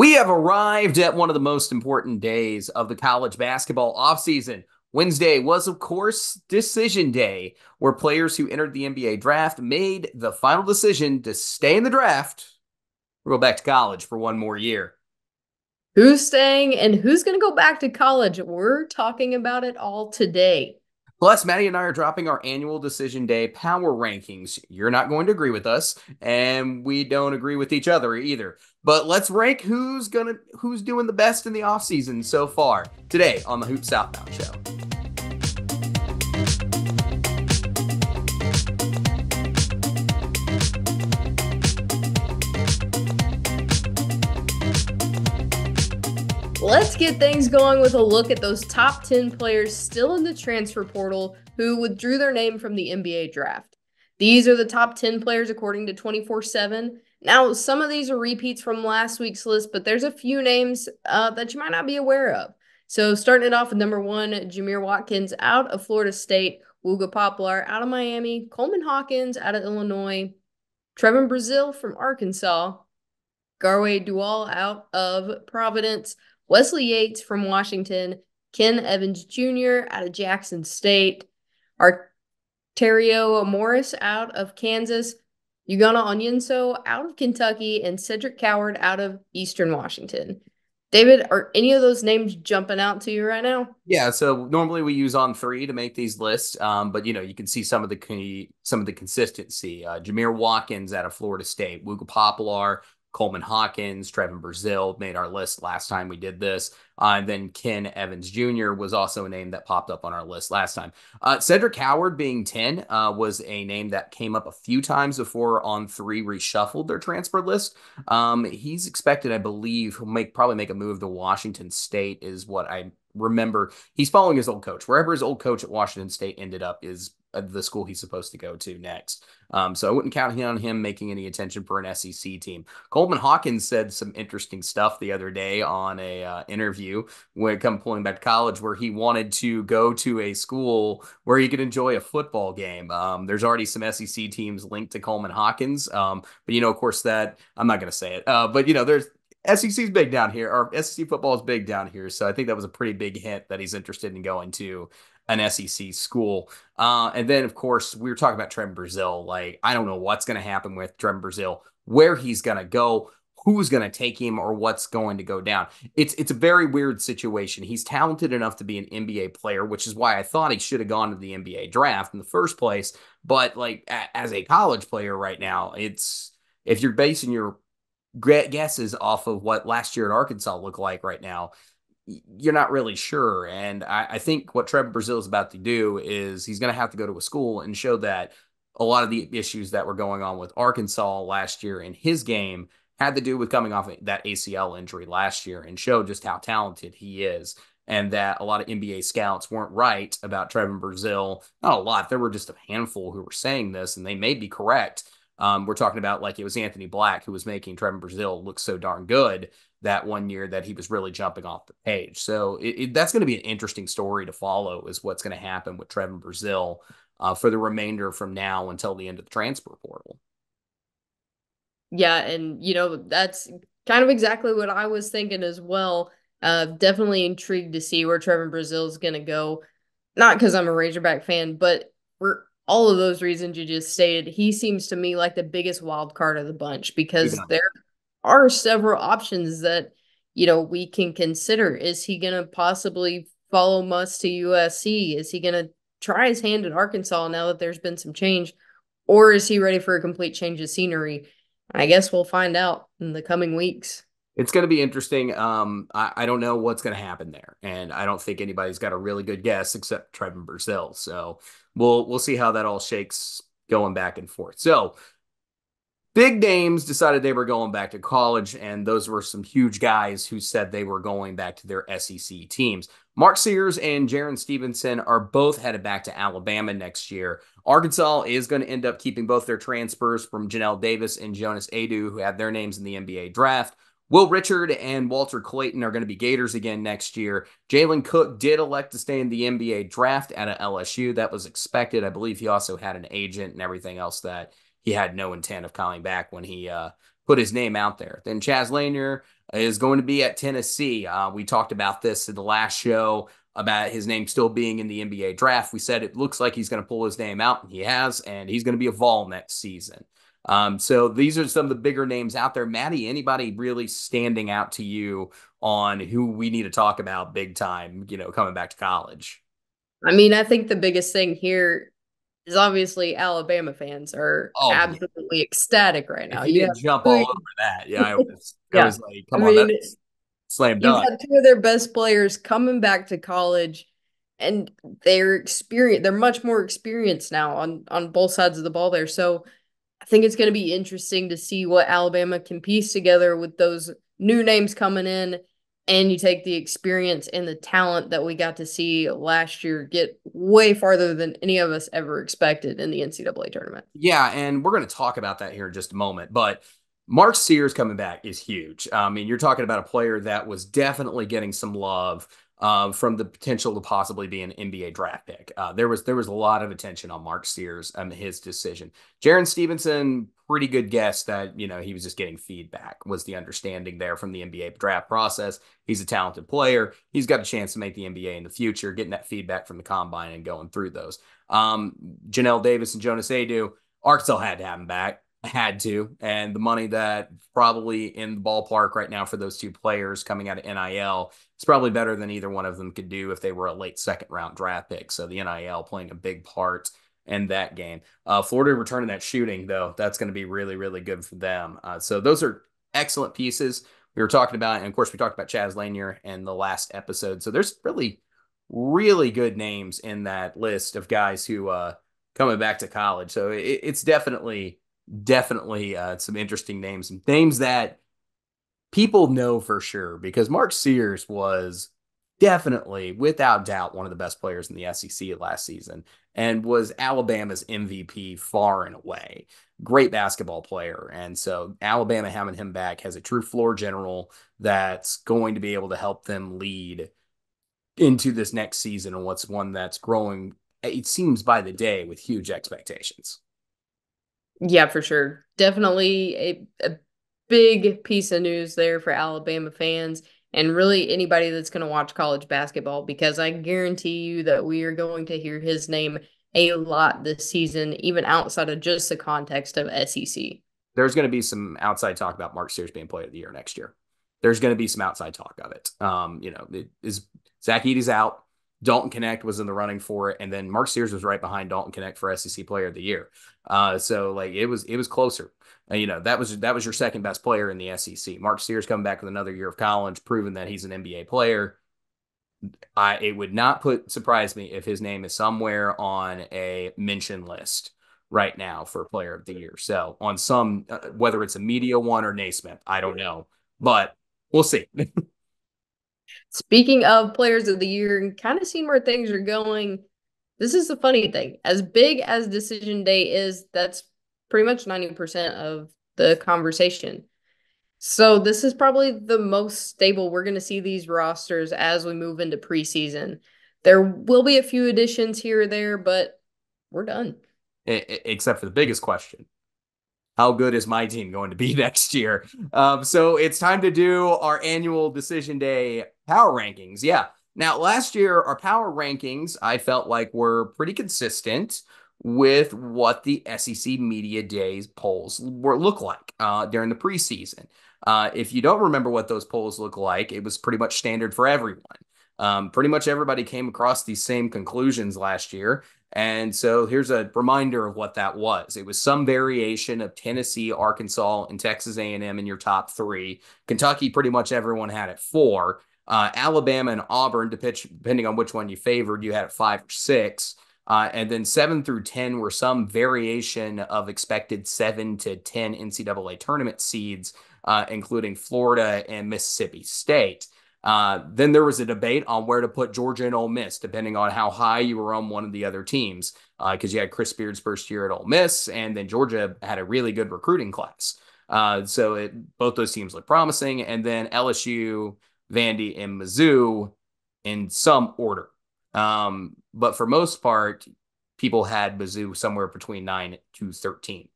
We have arrived at one of the most important days of the college basketball offseason. Wednesday was, of course, decision day, where players who entered the NBA draft made the final decision to stay in the draft or go back to college for one more year. Who's staying and who's going to go back to college? We're talking about it all today. Plus, Maddie and I are dropping our annual decision day power rankings. You're not going to agree with us, and we don't agree with each other either. But let's rank who's doing the best in the offseason so far today on the Hoop Southbound Show. Let's get things going with a look at those top 10 players still in the transfer portal who withdrew their name from the NBA draft. These are the top 10 players according to 24/7. Now, some of these are repeats from last week's list, but there's a few names that you might not be aware of. So, starting it off with number one, Jamir Watkins out of Florida State, Wooga Poplar out of Miami, Coleman Hawkins out of Illinois, Trevin Brazil from Arkansas, Garway Dual out of Providence, Wesley Yates from Washington, Ken Evans Jr. out of Jackson State, Arterio Morris out of Kansas, Ugonna Onyenso out of Kentucky, and Cedric Coward out of Eastern Washington. David, are any of those names jumping out to you right now? Yeah, so normally we use on three to make these lists, but you can see some of the consistency. Jamir Watkins out of Florida State, Wooga Poplar, Coleman Hawkins, Trevin Brazil made our list last time we did this. And then Ken Evans Jr. was also a name that popped up on our list last time. Cedric Howard being 10 was a name that came up a few times before on three reshuffled their transfer list. He's expected, I believe, he'll probably make a move to Washington State is what I remember. He's following his old coach. Wherever his old coach at Washington State ended up is the school he's supposed to go to next. So I wouldn't count on him making any attention for an SEC team. Coleman Hawkins said some interesting stuff the other day on a interview when it come pulling back to college, where he wanted to go to a school where he could enjoy a football game. There's already some SEC teams linked to Coleman Hawkins, but of course that I'm not going to say it. But there's SEC's big down here, or SEC football is big down here. So I think that was a pretty big hint that he's interested in going to an SEC school. And then, of course, we were talking about Trevin Brazil. Like, I don't know what's going to happen with Trevin Brazil, where he's going to go, who's going to take him, or what's going to go down. It's a very weird situation. He's talented enough to be an NBA player, which is why I thought he should have gone to the NBA draft in the first place. But like as a college player right now, it's if you're basing your guesses off of what last year at Arkansas looked like right now, you're not really sure. And I think what Trevor Brazil is about to do is he's going to have to go to a school and show that a lot of the issues that were going on with Arkansas last year in his game had to do with coming off that ACL injury last year and show just how talented he is. And that a lot of NBA scouts weren't right about Trevin Brazil. Not a lot. There were just a handful who were saying this, and they may be correct. We're talking about like it was Anthony Black who was making Trevin Brazil look so darn good that one year that he was really jumping off the page. So that's going to be an interesting story to follow is what's going to happen with Trevin Brazil for the remainder from now until the end of the transfer portal. Yeah, and that's kind of exactly what I was thinking as well. Definitely intrigued to see where Trevin Brazil is going to go. Not because I'm a Razorback fan, but for all of those reasons you just stated, he seems to me like the biggest wild card of the bunch He because does. there are several options that we can consider. Is he going to possibly follow Muss to USC? Is he going to try his hand at Arkansas now that there's been some change? Or is he ready for a complete change of scenery? I guess we'll find out in the coming weeks. It's going to be interesting. I don't know what's going to happen there, and I don't think anybody's got a really good guess except Trevin Brazil. So we'll see how that all shakes going back and forth. So big names decided they were going back to college, and those were some huge guys who said they were going back to their SEC teams. Mark Sears and Jaron Stevenson are both headed back to Alabama next year. Arkansas is going to end up keeping both their transfers from Janelle Davis and Jonas Adu, who had their names in the NBA draft. Will Richard and Walter Clayton are going to be Gators again next year. Jalen Cook did elect to stay in the NBA draft at LSU. That was expected. I believe he also had an agent and everything else that he had no intent of coming back when he put his name out there. Then Chaz Lanier is going to be at Tennessee. We talked about this in the last show about his name still being in the NBA draft. We said it looks like he's going to pull his name out, and he has, and he's going to be a Vol next season. So these are some of the bigger names out there. Maddie, anybody really standing out to you on who we need to talk about big time, coming back to college? I mean, I think the biggest thing here is obviously Alabama fans are Oh yeah. absolutely ecstatic right If now. you You didn't have jump all three, over that, yeah, I was yeah. like, I come on, mean, that's slam you've dunk. got two of their best players coming back to college, and they're experienced. They're much more experienced now on both sides of the ball there. So I think it's going to be interesting to see what Alabama can piece together with those new names coming in. And you take the experience and the talent that we got to see last year get way farther than any of us ever expected in the NCAA tournament. Yeah, and we're going to talk about that here in just a moment. But Mark Sears coming back is huge. I mean, you're talking about a player that was definitely getting some love from the potential to possibly be an NBA draft pick. There was a lot of attention on Mark Sears and his decision. Jaron Stevenson, pretty good guess that he was just getting feedback. Was the understanding there from the NBA draft process? He's a talented player. He's got a chance to make the NBA in the future. Getting that feedback from the combine and going through those. Janelle Davis and Jonas Adu. Arkansas had to have him back, had to. And the money that probably in the ballpark right now for those two players coming out of NIL is probably better than either one of them could do if they were a late second round draft pick. So the NIL playing a big part in that game. Florida returning that shooting, though, that's going to be really, really good for them. So those are excellent pieces we were talking about. And of course, we talked about Chaz Lanier in the last episode. So there's really, really good names in that list of guys who coming back to college. So it's definitely some interesting names, some names that people know for sure because Mark Sears was definitely, without doubt, one of the best players in the SEC last season and was Alabama's MVP far and away. Great basketball player. And so Alabama having him back has a true floor general that's going to be able to help them lead into this next season and what's one that's growing, it seems by the day, with huge expectations. Yeah, for sure. Definitely a big piece of news there for Alabama fans and really anybody that's going to watch college basketball because I guarantee you that we are going to hear his name a lot this season, even outside of just the context of SEC. There's going to be some outside talk about Mark Sears being player of the year next year. There's going to be some outside talk of it. It is Zach Edey's out. Dalton Connect was in the running for it, and then Mark Sears was right behind Dalton Connect for SEC Player of the Year. So like it was closer. That was your second best player in the SEC. Mark Sears coming back with another year of college, proving that he's an NBA player. It would not surprise me if his name is somewhere on a mention list right now for Player of the Year. So on some, whether it's a media one or Naismith, I don't know, but we'll see. Speaking of players of the year and kind of seeing where things are going, this is the funny thing. As big as decision day is, that's pretty much 90% of the conversation. So this is probably the most stable we're going to see these rosters as we move into preseason. There will be a few additions here or there, but we're done. Except for the biggest question: how good is my team going to be next year? So it's time to do our annual decision day power rankings. Yeah. Now, last year, our power rankings, I felt like were pretty consistent with what the SEC Media Days polls look like during the preseason. If you don't remember what those polls look like, it was pretty much standard for everyone. Pretty much everybody came across these same conclusions last year. And so here's a reminder of what that was. It was some variation of Tennessee, Arkansas, and Texas A&M in your top three. Kentucky, pretty much everyone had at four. Alabama and Auburn, depending on which one you favored, you had at 5 or 6. And then 7 through 10 were some variation of expected 7 to 10 NCAA tournament seeds, including Florida and Mississippi State. Then there was a debate on where to put Georgia and Ole Miss, depending on how high you were on one of the other teams, because you had Chris Beard's first year at Ole Miss, and then Georgia had a really good recruiting class. So both those teams look promising. And then LSU, Vandy, and Mizzou in some order. But for most part, people had Mizzou somewhere between 9 to 13.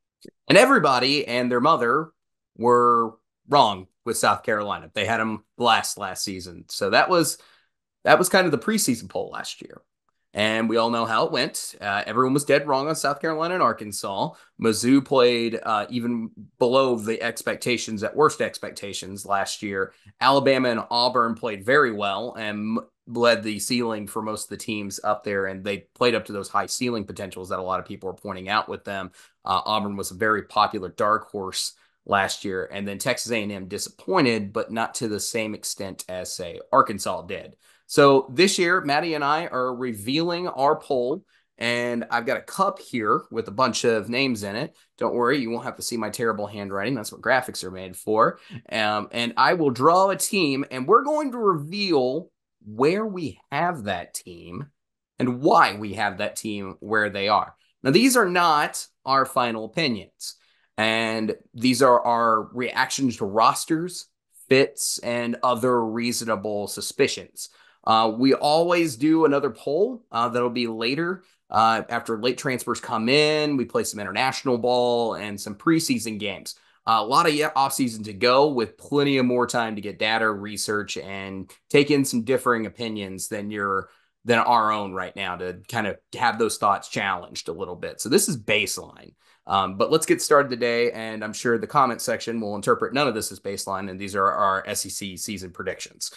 And everybody and their mother were wrong with South Carolina. They had them last season. So that was kind of the preseason poll last year. And we all know how it went. Everyone was dead wrong on South Carolina and Arkansas. Mizzou played even below the expectations, at worst expectations last year. Alabama and Auburn played very well and led the ceiling for most of the teams up there. And they played up to those high ceiling potentials that a lot of people are pointing out with them. Auburn was a very popular dark horse last year. And then Texas A&M disappointed, but not to the same extent as, say, Arkansas did. So this year, Maddie and I are revealing our poll, and I've got a cup here with a bunch of names in it. Don't worry, you won't have to see my terrible handwriting. That's what graphics are made for. And I will draw a team, and we're going to reveal where we have that team and why we have that team where they are. Now, these are not our final opinions, and these are our reactions to rosters, fits, and other reasonable suspicions. We always do another poll that'll be later after late transfers come in. We play some international ball and some preseason games. A lot of offseason to go with plenty of more time to get data, research, and take in some differing opinions than our own right now to kind of have those thoughts challenged a little bit. So this is baseline. But let's get started today, and I'm sure the comment section will interpret none of this as baseline, and these are our SEC season predictions.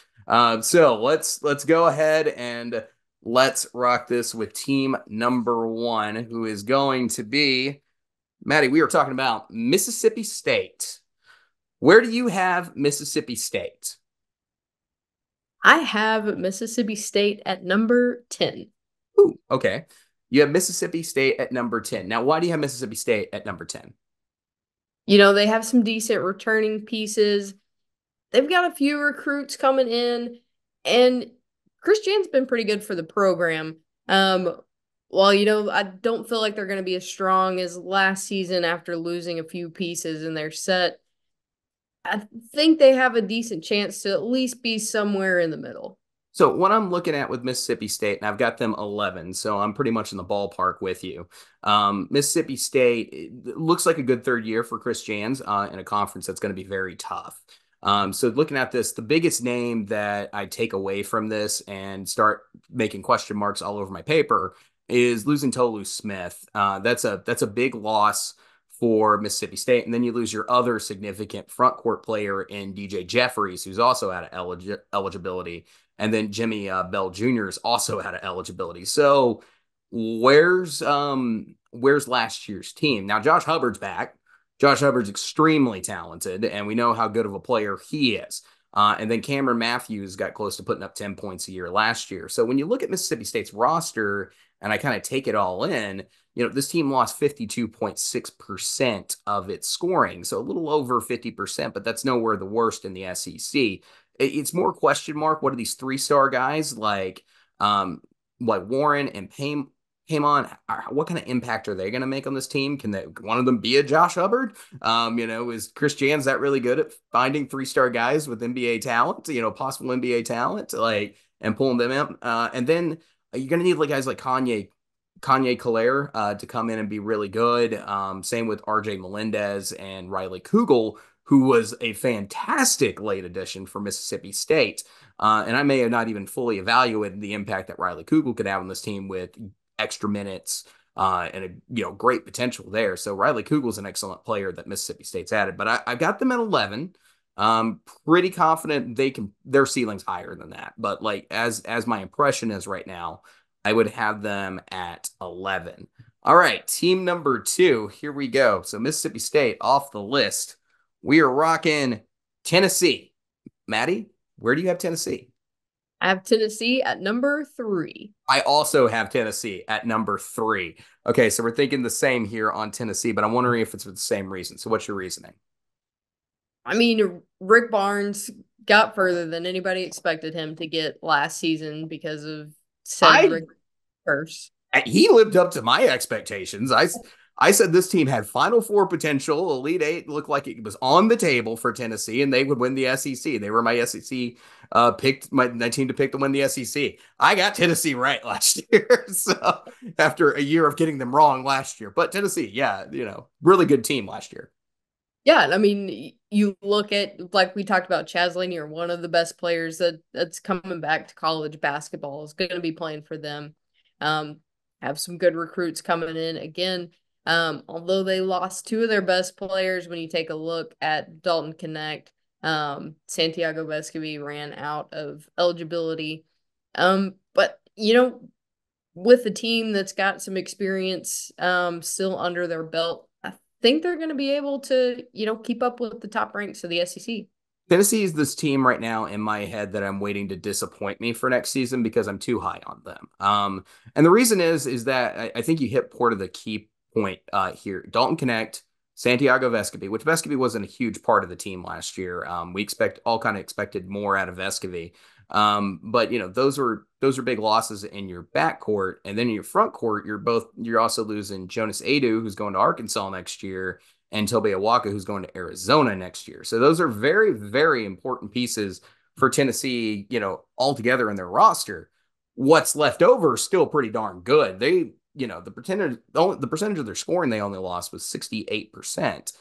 So let's go ahead and let's rock this with team number 1, who is going to be, Maddie, we were talking about Mississippi State. Where do you have Mississippi State? I have Mississippi State at number 10. Ooh, okay. You have Mississippi State at number 10. Now, why do you have Mississippi State at number 10? They have some decent returning pieces. They've got a few recruits coming in, and Chris Jan's been pretty good for the program. While, I don't feel like they're going to be as strong as last season after losing a few pieces in their set, I think they have a decent chance to at least be somewhere in the middle. So what I'm looking at with Mississippi State, and I've got them 11, so I'm pretty much in the ballpark with you. Mississippi State looks like a good third year for Chris Jans in a conference that's going to be very tough. So looking at this, the biggest name that I take away from this and start making question marks all over my paper is losing Tolu Smith. That's a big loss for Mississippi State. And then you lose your other significant front court player in DJ Jeffries, who's also out of eligibility. And then Jimmy Bell Jr. is also out of eligibility. So where's last year's team? Now, Josh Hubbard's back. Josh Hubbard's extremely talented, and we know how good of a player he is. And then Cameron Matthews got close to putting up 10 points a year last year. So when you look at Mississippi State's roster, and I kind of take it all in, this team lost 52.6% of its scoring. So a little over 50%, but that's nowhere the worst in the SEC. It's more question mark. What are these 3-star guys like Warren and Paymon? What kind of impact are they going to make on this team? Can one of them be a Josh Hubbard? Is Chris Jans that really good at finding 3-star guys with NBA talent, possible NBA talent, and pulling them in? And then you're going to need guys like Kanye Collier to come in and be really good. Same with RJ Melendez and Riley Kugel, who was a fantastic late addition for Mississippi State. And I may have not even fully evaluated the impact that Riley Kugel could have on this team with extra minutes and great potential there. So Riley Kugel's an excellent player that Mississippi State's added. But I've got them at 11. Pretty confident their ceiling's higher than that. But as my impression is right now, I would have them at 11. All right, team number 2. Here we go. So Mississippi State off the list. We are rocking Tennessee. Maddie, where do you have Tennessee? I have Tennessee at number 3. I also have Tennessee at number 3. Okay, so we're thinking the same here on Tennessee, but I'm wondering if it's for the same reason. So what's your reasoning? I mean, Rick Barnes got further than anybody expected him to get last season because of Rick curse. He lived up to my expectations. I said this team had Final Four potential. Elite Eight looked like it was on the table for Tennessee, and they would win the SEC. They were my SEC my team to pick to win the SEC. I got Tennessee right last year, so after a year of getting them wrong last year. But Tennessee, yeah, really good team last year. Yeah, I mean, you look at like we talked about Chaz Lanier, one of the best players that's coming back to college basketball is going to be playing for them. Um, have some good recruits coming in again. Although they lost two of their best players, when you take a look at Dalton Connect, Santiago Vescovi ran out of eligibility. But with a team that's got some experience still under their belt, I think they're going to be able to, keep up with the top ranks of the SEC. Tennessee is this team right now in my head that I'm waiting to disappoint me for next season because I'm too high on them. And the reason is that I think you hit part of the key point here. Dalton Connect, Santiago Vescovi, which Vescovi wasn't a huge part of the team last year. We expected more out of Vescovi. But those are big losses in your backcourt, and then in your front court, you're also losing Jonas Adu, who's going to Arkansas next year, and Tobe Awaka, who's going to Arizona next year. So those are very, very important pieces for Tennessee, altogether in their roster. What's left over is still pretty darn good. The percentage of their scoring they only lost was 68%.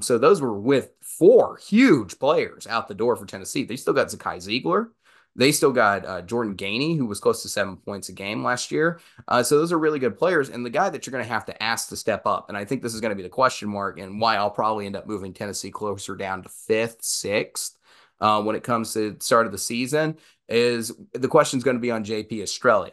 So those were with four huge players out the door for Tennessee. They still got Zakai Ziegler. They still got Jordan Gainey, who was close to 7 points a game last year. So those are really good players. And the guy that you're going to have to ask to step up, and I think this is going to be the question mark and why I'll probably end up moving Tennessee closer down to fifth, sixth when it comes to the start of the season, is the question is going to be on JP Estrella.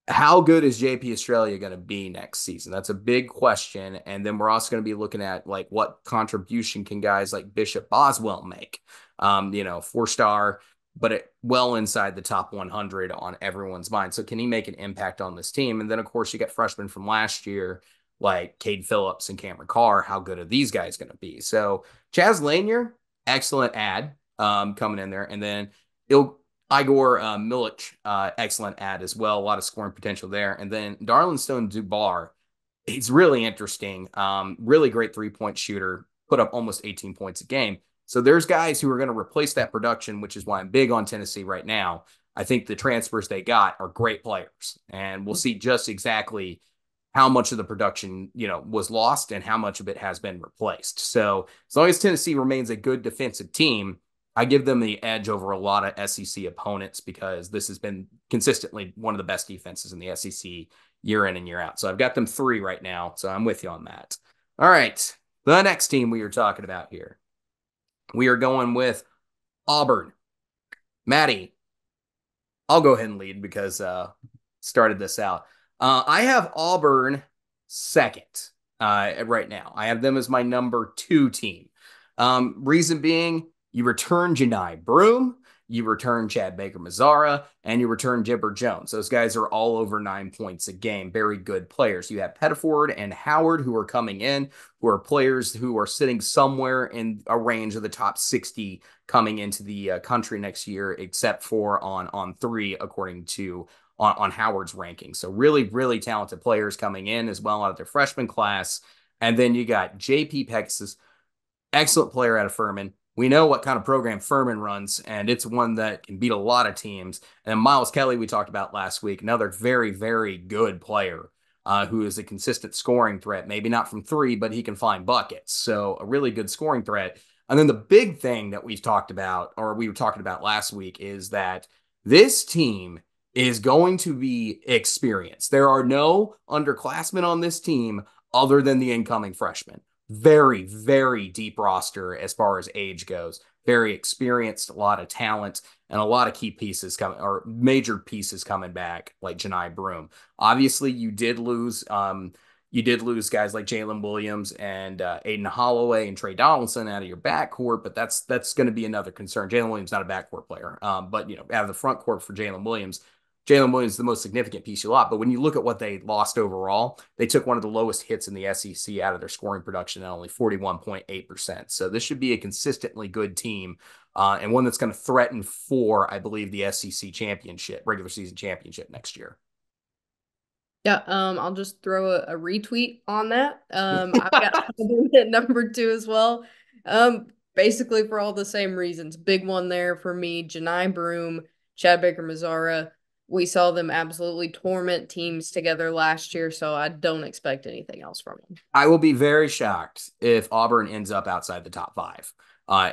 How good is JP Australia going to be next season? That's a big question. And then we're also going to be looking at like what contribution can guys like Bishop Boswell make? 4-star, but well inside the top 100 on everyone's mind. So can he make an impact on this team? And then of course you get freshmen from last year like Cade Phillips and Cameron Carr. How good are these guys going to be? So Chaz Lanier, excellent ad coming in there, and then Igor Milic, excellent ad as well. A lot of scoring potential there. And then Darlin Stone Dubar, he's really interesting. Really great 3-point shooter, put up almost 18 points a game. So there's guys who are going to replace that production, which is why I'm big on Tennessee right now. I think the transfers they got are great players, and we'll see just exactly how much of the production, was lost and how much of it has been replaced. So as long as Tennessee remains a good defensive team, I give them the edge over a lot of SEC opponents because this has been consistently one of the best defenses in the SEC year in and year out. So I've got them 3 right now. So I'm with you on that. All right. The next team we are talking about here, we are going with Auburn. Maddie, I'll go ahead and lead because started this out. I have Auburn second right now. I have them as my number 2 team. Reason being, you return Janai Broom, you return Chad Baker-Mazara, and you return Gibber Jones. Those guys are all over 9 points a game. Very good players. You have Pettiford and Howard who are coming in, who are players who are sitting somewhere in a range of the top 60 coming into the country next year, except for on 3, according to on Howard's ranking. So really, really talented players coming in as well out of their freshman class. And then you got J.P. Pegasus, excellent player out of Furman. We know what kind of program Furman runs, and it's one that can beat a lot of teams. And Miles Kelly, we talked about last week, another very, very good player who is a consistent scoring threat. Maybe not from 3, but he can find buckets. So a really good scoring threat. And then the big thing that we've talked about, or we were talking about last week, is that this team is going to be experienced. There are no underclassmen on this team other than the incoming freshmen. Very, very deep roster as far as age goes. Very experienced, a lot of talent, and a lot of key pieces coming, or major pieces coming back, like Janai Broom. Obviously, you did lose guys like Jalen Williams and Aiden Holloway and Trey Donaldson out of your backcourt, but that's going to be another concern. Jalen Williams not a backcourt player, but out of the front court for Jalen Williams is the most significant piece you lot. But when you look at what they lost overall, they took one of the lowest hits in the SEC out of their scoring production at only 41.8%. So this should be a consistently good team and one that's going to threaten for, I believe, the SEC championship, regular season championship next year. Yeah, I'll just throw a retweet on that. I've got at number 2 as well. Basically for all the same reasons. Big one there for me, Janai Broom, Chad Baker-Mazara. we saw them absolutely torment teams together last year, so I don't expect anything else from them. I will be very shocked if Auburn ends up outside the top five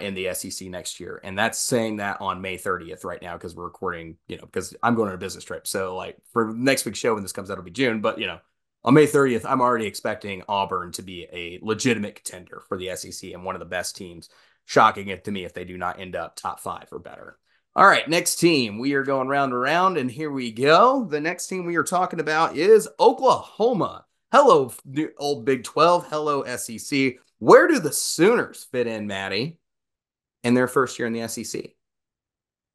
in the SEC next year. And that's saying that on May 30th right now because we're recording, because I'm going on a business trip. So, like, for next week's show when this comes out, it'll be June. But, on May 30th, I'm already expecting Auburn to be a legitimate contender for the SEC and one of the best teams. Shocking it to me if they do not end up top five or better. All right, next team. We are going round and round, and here we go. The next team we are talking about is Oklahoma. Hello, old Big 12. Hello, SEC. Where do the Sooners fit in, Maddie, in their first year in the SEC?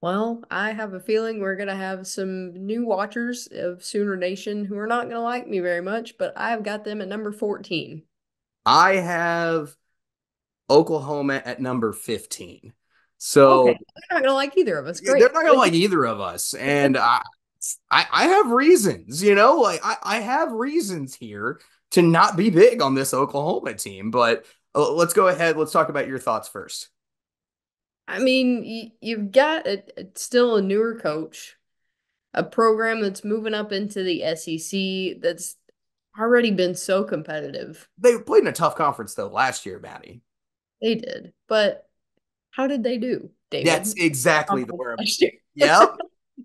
Well, I have a feeling we're going to have some new watchers of Sooner Nation who are not going to like me very much, but I've got them at number 14. I have Oklahoma at number 15. Okay, So they're not going to like either of us. they're Great. not going to like either of us. And I have reasons, like I have reasons here to not be big on this Oklahoma team. But let's go ahead. Let's talk about your thoughts first. I mean, you've got still a newer coach, a program that's moving up into the SEC that's already been so competitive. They played in a tough conference, though, last year, Maddie. They did. But how did they do, That's David? exactly the Conference where I'm. last year. Yep.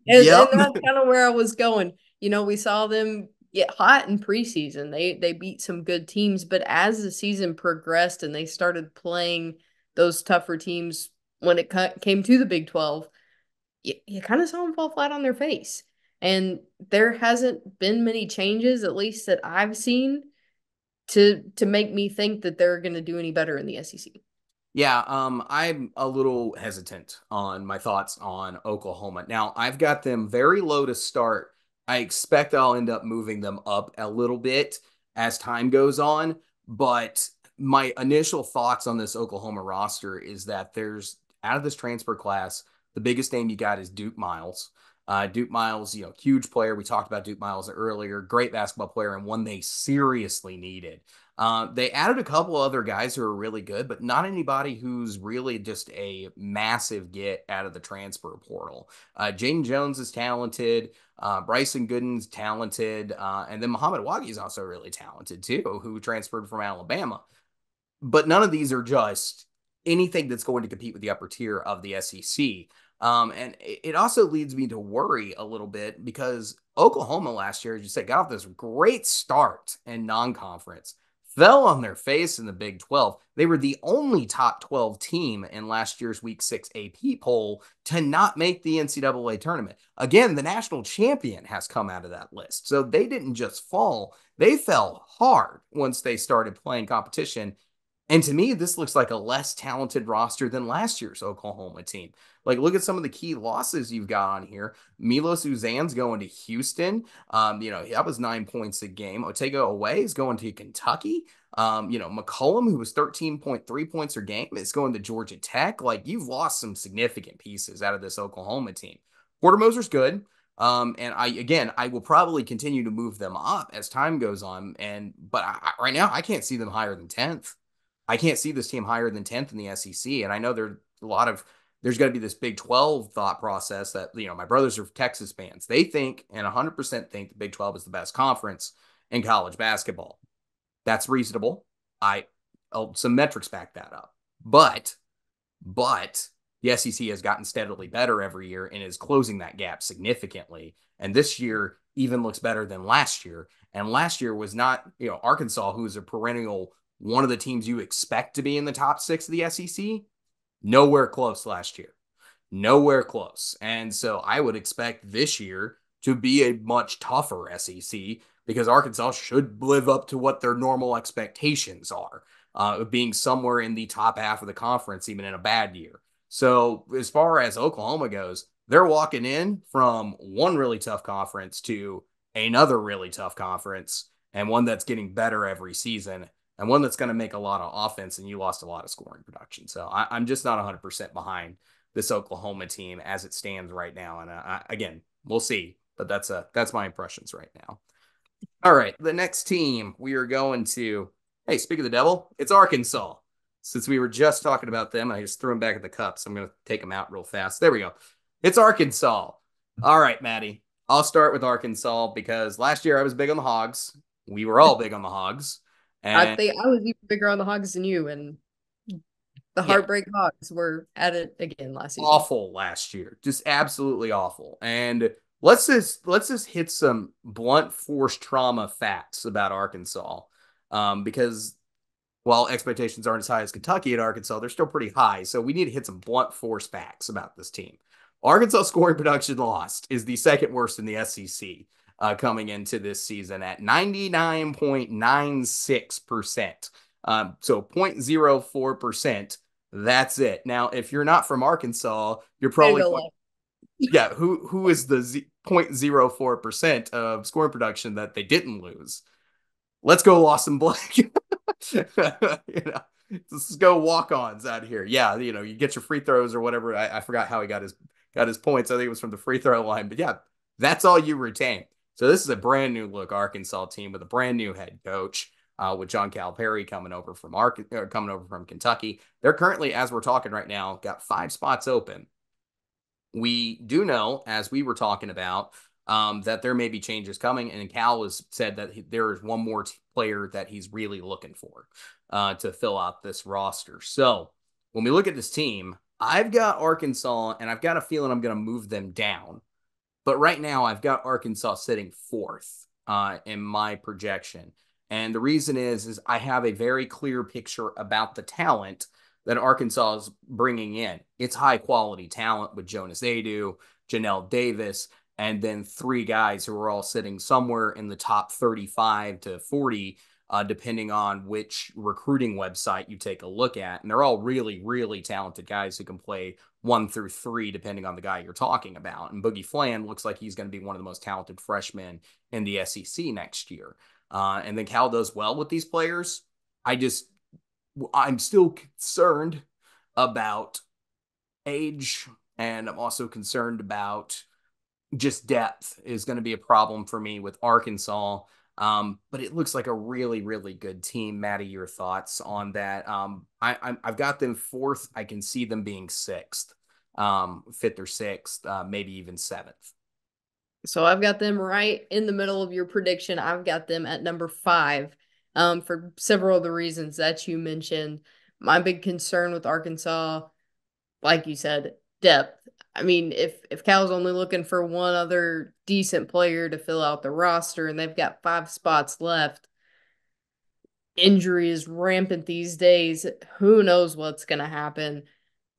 And Yep. that's kind of where I was going. We saw them get hot in preseason. They beat some good teams, but as the season progressed and they started playing those tougher teams when it came to the Big 12, you kind of saw them fall flat on their face. And there hasn't been many changes, at least that I've seen, to make me think that they're going to do any better in the SEC. Yeah, I'm a little hesitant on my thoughts on Oklahoma. Now, I've got them very low to start. I expect I'll end up moving them up a little bit as time goes on, but my initial thoughts on this Oklahoma roster is that there's out of this transfer class, the biggest name you got is Duke Miles. Duke Miles, huge player. We talked about Duke Miles earlier, great basketball player and one they seriously needed. They added a couple other guys who are really good, but not anybody who's really just a massive get out of the transfer portal. Jaden Jones is talented. Bryson Gooden's talented. And then Muhammad Wagi is also really talented too, who transferred from Alabama. But none of these are just anything that's going to compete with the upper tier of the SEC. And it also leads me to worry a little bit because Oklahoma last year, as you said, got off this great start in non-conference, fell on their face in the Big 12. They were the only top 12 team in last year's Week 6 AP poll to not make the NCAA tournament. Again, the national champion has come out of that list. So they didn't just fall, they fell hard once they started playing competition. And to me, this looks like a less talented roster than last year's Oklahoma team. Like, look at some of the key losses you've got on here. Milos Uzan's going to Houston. That was 9 points a game. Otega Away is going to Kentucky. McCollum, who was 13.3 points a game, is going to Georgia Tech. Like, you've lost some significant pieces out of this Oklahoma team. Porter Moser's good. And I will probably continue to move them up as time goes on. But right now, I can't see them higher than 10th. I can't see this team higher than 10th in the SEC. And I know there's going to be this Big 12 thought process that, my brothers are Texas fans. They think and 100% think the Big 12 is the best conference in college basketball. That's reasonable. Some metrics back that up. But the SEC has gotten steadily better every year and is closing that gap significantly. And this year even looks better than last year. And last year was not, Arkansas, who is a perennial one of the teams you expect to be in the top 6 of the SEC, nowhere close last year. Nowhere close. And so I would expect this year to be a much tougher SEC because Arkansas should live up to what their normal expectations are, being somewhere in the top half of the conference, even in a bad year. So as far as Oklahoma goes, they're walking in from one really tough conference to another really tough conference and one that's getting better every season and one that's going to make a lot of offense, and you lost a lot of scoring production. So I'm just not 100% behind this Oklahoma team as it stands right now. And again, we'll see, but that's my impressions right now. All right, the next team we are going to, hey, speak of the devil, it's Arkansas. Since we were just talking about them, I just threw them back at the cups. I'm going to take them out real fast. There we go. It's Arkansas. All right, Maddie. I'll start with Arkansas because last year I was big on the Hogs. We were all big on the Hogs. I And think I was even bigger on the Hogs than you, and the yeah, Heartbreak Hogs were at it again last season. awful last year. Just absolutely awful. And let's just hit some blunt force trauma facts about Arkansas. Because while expectations aren't as high as Kentucky at Arkansas, they're still pretty high. So we need to hit some blunt force facts about this team. Arkansas scoring production lost is the second worst in the SEC coming into this season at 99.96%. So 0.04%. That's it. Now, if you're not from Arkansas, you're Way to probably go, going, Love. yeah, who is the 0.04% of scoring production that they didn't lose? Let's go Lawson Blake. you know, let's go walk-ons out here. Yeah, you get your free throws or whatever. I forgot how he got his points. I think it was from the free throw line. But yeah, that's all you retain. So this is a brand new look Arkansas team with a brand new head coach. With John Calipari coming over from Kentucky. They're currently, as we're talking right now, got 5 spots open. We do know, as we were talking about, that there may be changes coming, and Cal has said that there is one more player that he's really looking for to fill out this roster. So when we look at this team, I've got Arkansas, and I've got a feeling I'm going to move them down. But right now, I've got Arkansas sitting fourth in my projection. And the reason is I have a very clear picture about the talent that Arkansas is bringing in. It's high quality talent with Jonas Adu, Janelle Davis, and then 3 guys who are all sitting somewhere in the top 35 to 40, depending on which recruiting website you take a look at. And they're all really, really talented guys who can play 1 through 3, depending on the guy you're talking about. And Boogie Flan looks like he's going to be one of the most talented freshmen in the SEC next year. And then Cal does well with these players. I'm still concerned about age, and I'm also concerned about just depth is going to be a problem for me with Arkansas. But it looks like a really, really good team. Maddie, your thoughts on that? I've got them fourth. I can see them being sixth, fifth or sixth, maybe even seventh. So I've got them right in the middle of your prediction. I've got them at number 5, for several of the reasons that you mentioned. My big concern with Arkansas, like you said, depth. I mean, if Cal's only looking for one other decent player to fill out the roster and they've got 5 spots left, injury is rampant these days. Who knows what's going to happen?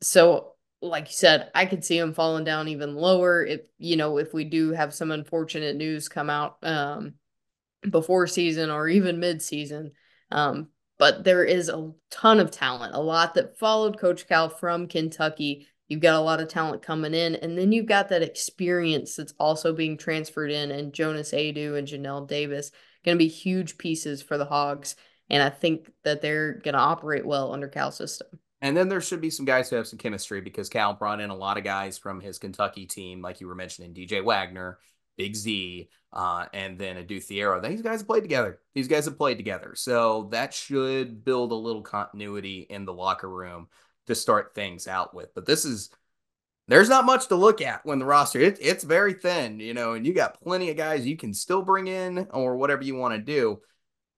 So, like you said, I could see them falling down even lower if we do have some unfortunate news come out before season or even mid-season. Um, but there is a ton of talent, a lot that followed Coach Cal from Kentucky. You've got a lot of talent coming in, and then you've got that experience that's also being transferred in, and Jonas Adu and Janelle Davis going to be huge pieces for the Hogs, and I think that they're going to operate well under Cal's system. And then there should be some guys who have some chemistry because Cal brought in a lot of guys from his Kentucky team, like you were mentioning, DJ Wagner, Big Z, and then Adu Thiero. These guys have played together. These guys have played together. So that should build a little continuity in the locker room to start things out with. But there's not much to look at when the roster, it's very thin, and you got plenty of guys you can still bring in or whatever you want to do.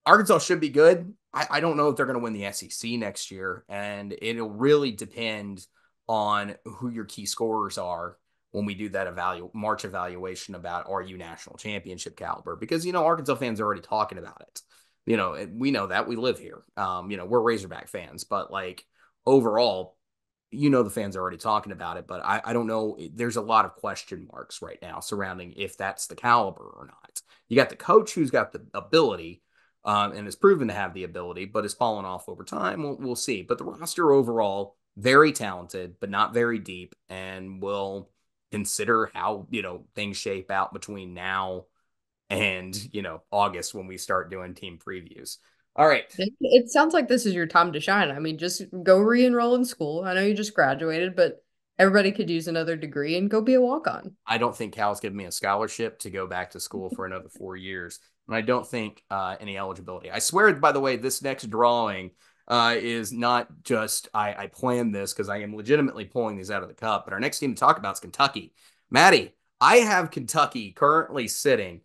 Arkansas should be good. I don't know if they're going to win the SEC next year, and it'll really depend on who your key scorers are when we do that March evaluation about are you national championship caliber, because Arkansas fans are already talking about it. We know that we live here. We're Razorback fans, but like overall, the fans are already talking about it, but I don't know. There's a lot of question marks right now surrounding if that's the caliber or not. You got the coach who's got the ability, and has proven to have the ability, but has fallen off over time. We'll see. But the roster overall, very talented, but not very deep, and we'll consider how things shape out between now and August when we start doing team previews. All right. It sounds like this is your time to shine. I mean, just go re-enroll in school. I know you just graduated, but everybody could use another degree and go be a walk-on. I don't think Cal's giving me a scholarship to go back to school for another 4 years. And I don't think any eligibility. I swear, by the way, this next drawing is not just I planned this because I am legitimately pulling these out of the cup. But our next team to talk about is Kentucky. Maddie, I have Kentucky currently sitting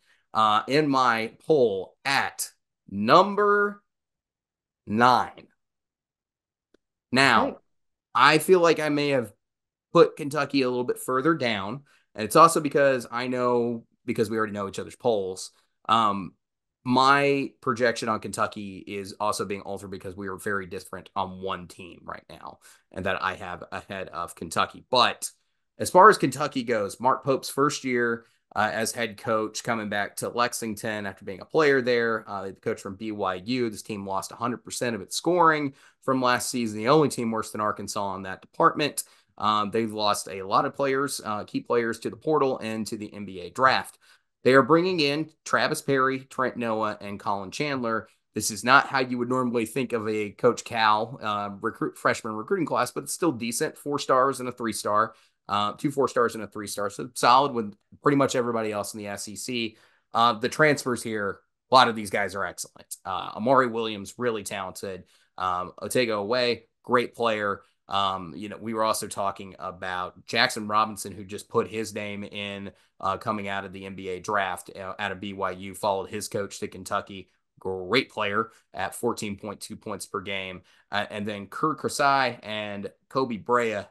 in my poll at number 9. Okay. Now, I feel like I may have put Kentucky a little bit further down. And it's also because I know, because we already know each other's polls, um, my projection on Kentucky is also being altered because we are very different on one team right now, and that I have ahead of Kentucky. But as far as Kentucky goes, Mark Pope's first year as head coach, coming back to Lexington after being a player there, the coach from BYU. This team lost 100% of its scoring from last season, the only team worse than Arkansas in that department. They've lost a lot of players, key players to the portal and to the NBA draft. They are bringing in Travis Perry, Trent Noah, and Colin Chandler. This is not how you would normally think of a Coach Cal freshman recruiting class, but it's still decent. 4 stars and a 3 star, 2 4 stars and a 3 star. So solid with pretty much everybody else in the SEC. The transfers here, a lot of these guys are excellent. Amari Williams, really talented. Otego Away, great player. We were also talking about Jackson Robinson, who just put his name in coming out of the NBA draft out of BYU, followed his coach to Kentucky. Great player at 14.2 points per game. And then Kerr Kasai and Kobe Brea,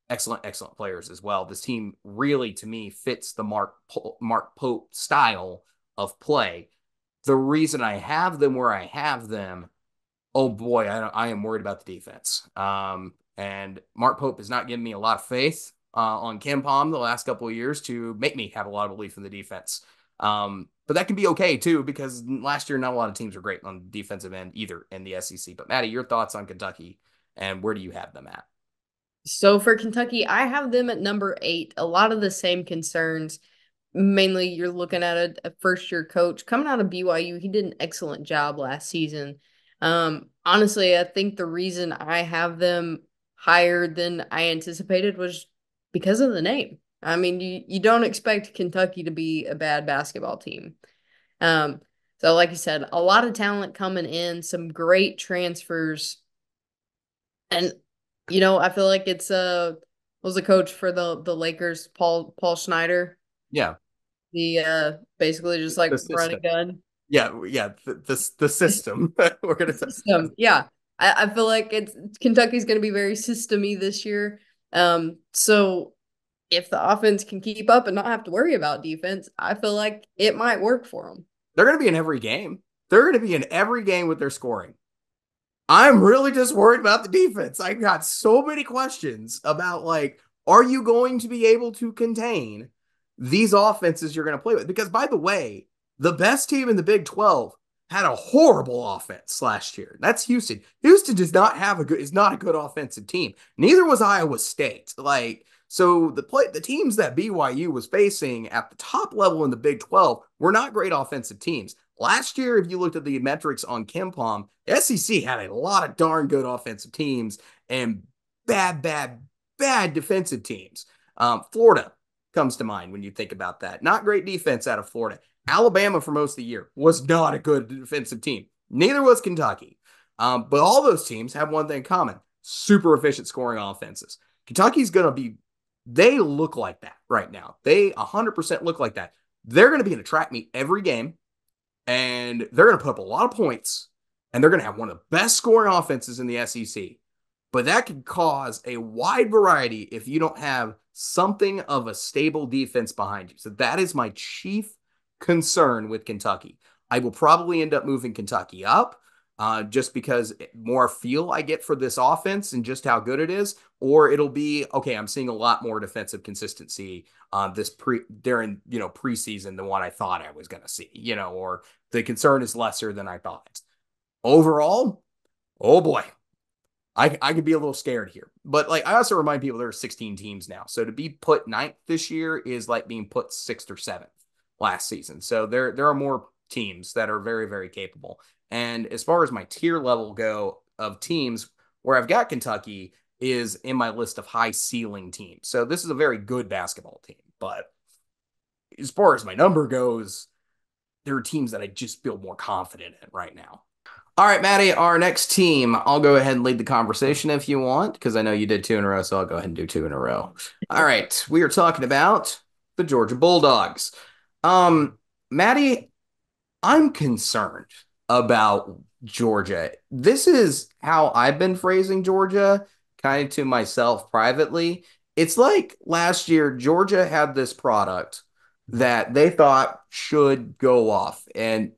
excellent, excellent players as well. This team really, to me, fits the Mark Pope style of play. The reason I have them where I have them, oh boy, I am worried about the defense. And Mark Pope has not given me a lot of faith on KenPom the last couple of years to make me have a lot of belief in the defense. But that can be okay too, because last year not a lot of teams were great on the defensive end either in the SEC. But Maddie, your thoughts on Kentucky and where do you have them at? So for Kentucky, I have them at number 8. A lot of the same concerns. Mainly, you're looking at a first year coach coming out of BYU. He did an excellent job last season. Honestly, I think the reason I have them higher than I anticipated was because of the name. I mean, you don't expect Kentucky to be a bad basketball team. Um, so like you said, a lot of talent coming in, some great transfers, and I feel like it's was the coach for the Lakers, Paul Schneider, Yeah, the basically just like the run system. and gun Yeah. The system. We're gonna system. Yeah. I feel like it's Kentucky's gonna be very systemy this year. So if the offense can keep up and not have to worry about defense, I feel like it might work for them. they're gonna be in every game. They're gonna be in every game with their scoring. I'm really just worried about the defense. I got so many questions about like, are you going to be able to contain these offenses you're going to play with? Because by the way, the best team in the Big 12 had a horrible offense last year. That's Houston. Houston does not have is not a good offensive team. Neither was Iowa State. Like, so the teams that BYU was facing at the top level in the Big 12 were not great offensive teams. Last year, if you looked at the metrics on KenPom, SEC had a lot of darn good offensive teams and bad, bad, bad defensive teams. Florida comes to mind when you think about that. Not great defense out of Florida. Alabama for most of the year was not a good defensive team. Neither was Kentucky. But all those teams have one thing in common: super efficient scoring offenses. Kentucky's going to be, they look like that right now. They 100% look like that. They're going to be in a track meet every game, and they're going to put up a lot of points, and they're going to have one of the best scoring offenses in the SEC. But that could cause a wide variety if you don't have something of a stable defense behind you. So that is my chief concern with Kentucky. I will probably end up moving Kentucky up just because more feel I get for this offense and just how good it is, or it'll be okay. I'm seeing a lot more defensive consistency during preseason than what I thought I was going to see. Or the concern is lesser than I thought. Overall, oh boy, I could be a little scared here. But like I also remind people there are 16 teams now. So to be put ninth this year is like being put sixth or seventh last season. So there are more teams that are very, very capable. And as far as my tier level go of teams, where I've got Kentucky is in my list of high ceiling teams. So this is a very good basketball team. But as far as my number goes, there are teams that I just feel more confident in right now. All right, Maddie, our next team. I'll go ahead and lead the conversation if you want, because I know you did two in a row, so I'll go ahead and do two in a row. All right, we are talking about the Georgia Bulldogs. Um, Maddie, I'm concerned about Georgia. This is how I've been phrasing Georgia, kind of to myself privately. It's like last year, Georgia had this product that they thought should go off and,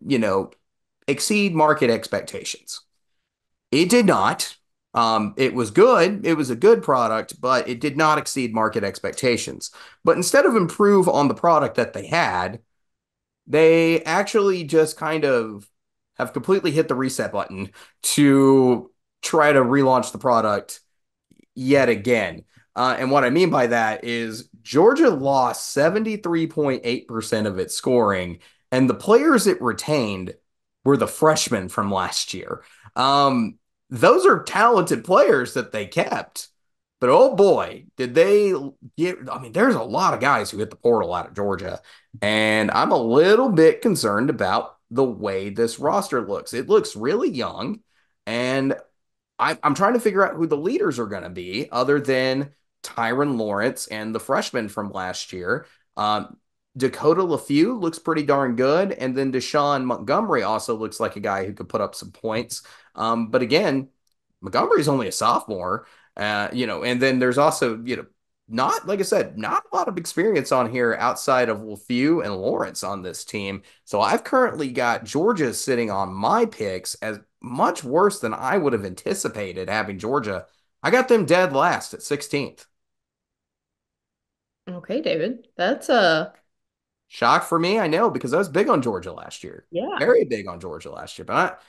exceed market expectations. It did not. It was good. It was a good product, but it did not exceed market expectations. But instead of improve on the product that they had, they actually just kind of have completely hit the reset button to try to relaunch the product yet again. And what I mean by that is Georgia lost 73.8% of its scoring, and the players it retained were the freshmen from last year. Um, those are talented players that they kept. But oh boy, did they get. I mean, there's a lot of guys who hit the portal out of Georgia, and I'm a little bit concerned about the way this roster looks. It looks really young, and I'm trying to figure out who the leaders are going to be other than Tyron Lawrence and the freshman from last year. Um, Dakota LaFew looks pretty darn good. And then Deshaun Montgomery also looks like a guy who could put up some points. But again, Montgomery's only a sophomore, and then there's also, not, like I said, not a lot of experience on here outside of LaFew and Lawrence on this team. So I've currently got Georgia sitting on my picks as much worse than I would have anticipated having Georgia. I got them dead last at 16th. Okay, David. That's Shock for me, I know, because I was big on Georgia last year. yeah. Very big on Georgia last year, but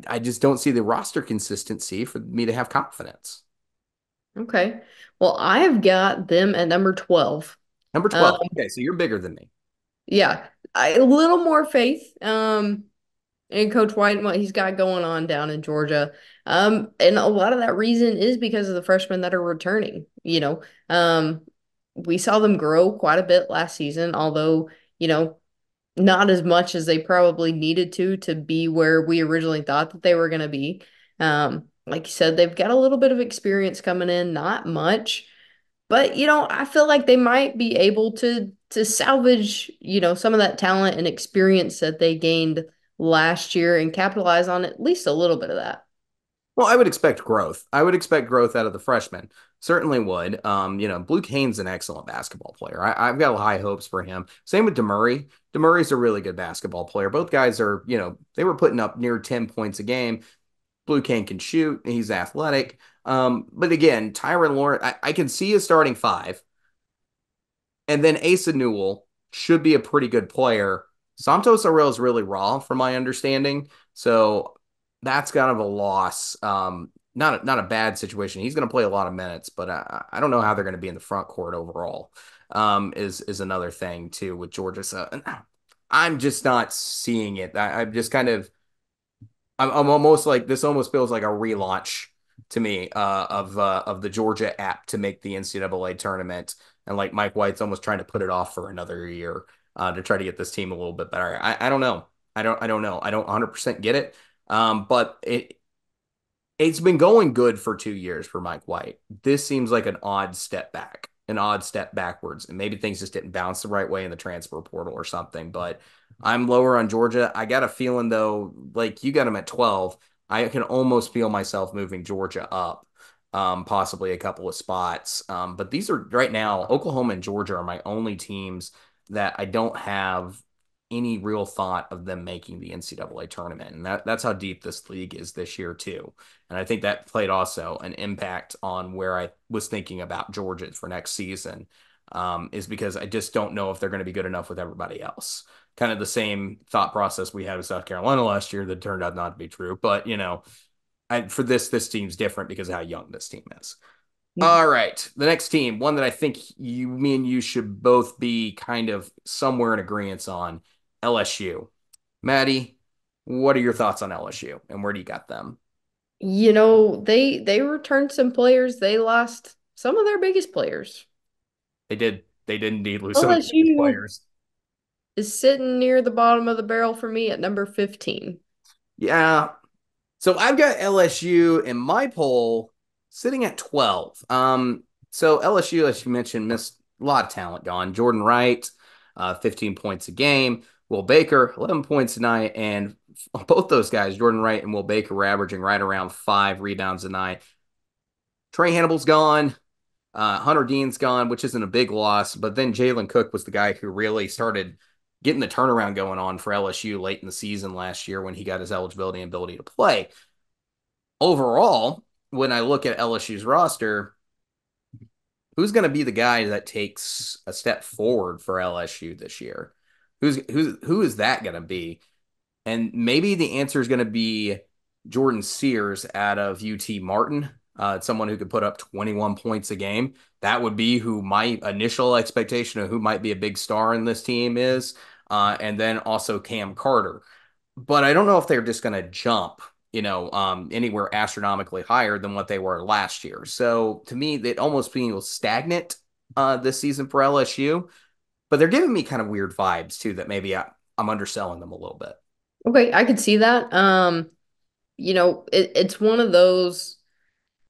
I just don't see the roster consistency for me to have confidence. Okay. Well, I've got them at number 12. Number Um, 12. Okay, so you're bigger than me. yeah, a little more faith in Coach White and what he's got going on down in Georgia. And a lot of that reason is because of the freshmen that are returning. We saw them grow quite a bit last season, although, not as much as they probably needed to be where we originally thought that they were going to be. Like you said, they've got a little bit of experience coming in, not much. But I feel like they might be able to salvage, some of that talent and experience that they gained last year and capitalize on at least a little bit of that. Well, I would expect growth. I would expect growth out of the freshmen. Certainly would. Blue Kane's an excellent basketball player. I've got high hopes for him. Same with DeMurray. DeMurray's a really good basketball player. Both guys are, they were putting up near 10 points a game. Blue Kane can shoot. He's athletic. But again, Tyron Lawrence, I can see a starting five. And then Asa Newell should be a pretty good player. Santos Arell is really raw, from my understanding. So that's kind of a loss. Not a bad situation. He's going to play a lot of minutes, but I don't know how they're going to be in the front court overall. Is another thing too with Georgia. So I'm just not seeing it. I'm just kind of I'm almost like this almost feels like a relaunch to me of the Georgia app to make the NCAA tournament, and like Mike White's almost trying to put it off for another year to try to get this team a little bit better. I don't know. I don't know. I don't 100% get it. But it's been going good for 2 years for Mike White. This seems like an odd step back, an odd step backwards, and maybe things just didn't bounce the right way in the transfer portal or something. But I'm lower on Georgia. I got a feeling though, like you got them at 12. I can almost feel myself moving Georgia up, possibly a couple of spots. But these are right now, Oklahoma and Georgia are my only teams that I don't have any real thought of them making the NCAA tournament. And that's how deep this league is this year, too. And I think that played also an impact on where I was thinking about Georgia for next season, is because I just don't know if they're going to be good enough with everybody else. Kind of the same thought process we had with South Carolina last year that turned out not to be true. But, for this team's different because of how young this team is. All right. The next team, one that I think me and you should both be kind of somewhere in agreement on, LSU. Maddie, what are your thoughts on LSU and where do you got them? They returned some players. They lost some of their biggest players. They did indeed lose some of the biggest LSU players. is sitting near the bottom of the barrel for me at number 15. Yeah. So I've got LSU in my poll sitting at 12. So LSU, as you mentioned, missed a lot of talent gone. Jordan Wright, 15 points a game. Will Baker, 11 points a night. And both those guys, Jordan Wright and Will Baker, were averaging right around 5 rebounds a night. Trey Hannibal's gone. Hunter Dean's gone, which isn't a big loss. But then Jalen Cook was the guy who really started getting the turnaround going on for LSU late in the season last year when he got his eligibility and ability to play. Overall, when I look at LSU's roster, who's going to be the guy that takes a step forward for LSU this year? Who is that going to be? And maybe the answer is going to be Jordan Sears out of UT Martin, someone who could put up 21 points a game. That would be who my initial expectation of who might be a big star in this team is. And then also Cam Carter. But I don't know if they're just going to jump, anywhere astronomically higher than what they were last year. So to me, it almost feels stagnant this season for LSU. But they're giving me kind of weird vibes too that maybe I'm underselling them a little bit. Okay, I could see that. It's one of those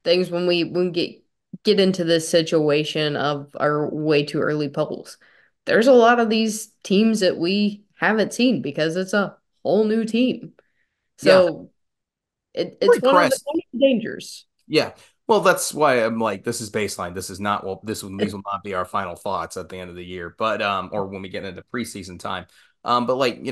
things when we get into this situation of our way too early polls. There's a lot of these teams that we haven't seen because it's a whole new team. Yeah, So it's Corey one Crest. of the dangers. Yeah. Well, that's why I'm like, this is baseline. This is not well, these will not be our final thoughts at the end of the year, but or when we get into preseason time. But like,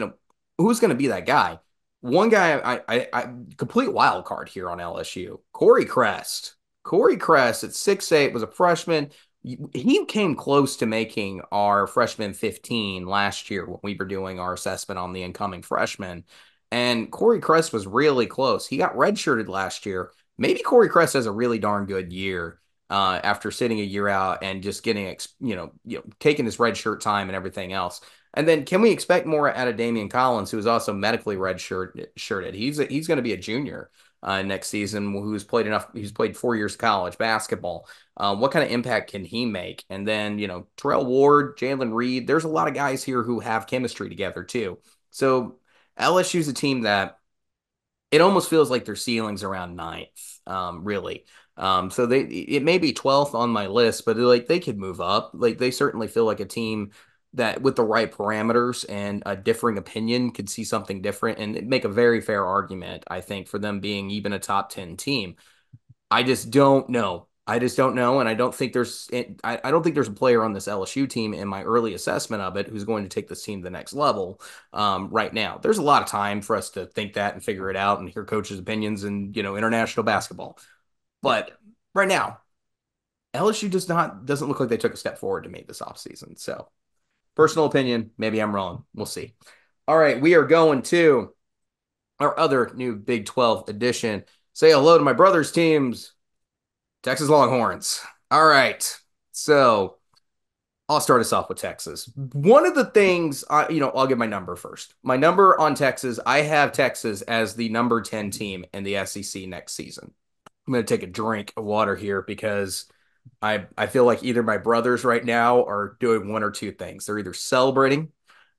who's gonna be that guy? One guy I complete wild card here on LSU. Corey Crest. Corey Crest at 6'8" was a freshman. He came close to making our freshman 15 last year when we were doing our assessment on the incoming freshmen. And Corey Crest was really close. He got redshirted last year. Maybe Corey Crest has a really darn good year after sitting a year out and just getting, taking his red shirt time and everything else. And then can we expect more out of Damian Collins, who is also medically shirted? He's going to be a junior next season who's played 4 years of college basketball. What kind of impact can he make? And then, Terrell Ward, Jalen Reed, there's a lot of guys here who have chemistry together too. So LSU's a team that it almost feels like their ceiling's around ninth, really. So it may be 12th on my list, but like they could move up. Like they certainly feel like a team that with the right parameters and a differing opinion could see something different and make a very fair argument, I think, for them being even a top 10 team. I just don't know. I just don't know, and I don't think I don't think there's a player on this LSU team in my early assessment of it who's going to take this team to the next level right now. There's a lot of time for us to think that and figure it out and hear coaches' opinions and international basketball. Yeah. But right now, LSU doesn't look like they took a step forward to me this offseason. So personal opinion, maybe I'm wrong. We'll see. All right, we are going to our other new Big 12 edition. Say hello to my brother's teams. Texas Longhorns. All right. So I'll start us off with Texas. One of the things, I'll give my number first. My number on Texas, I have Texas as the number 10 team in the SEC next season. I'm going to take a drink of water here because I feel like either my brothers right now are doing one or two things. They're either celebrating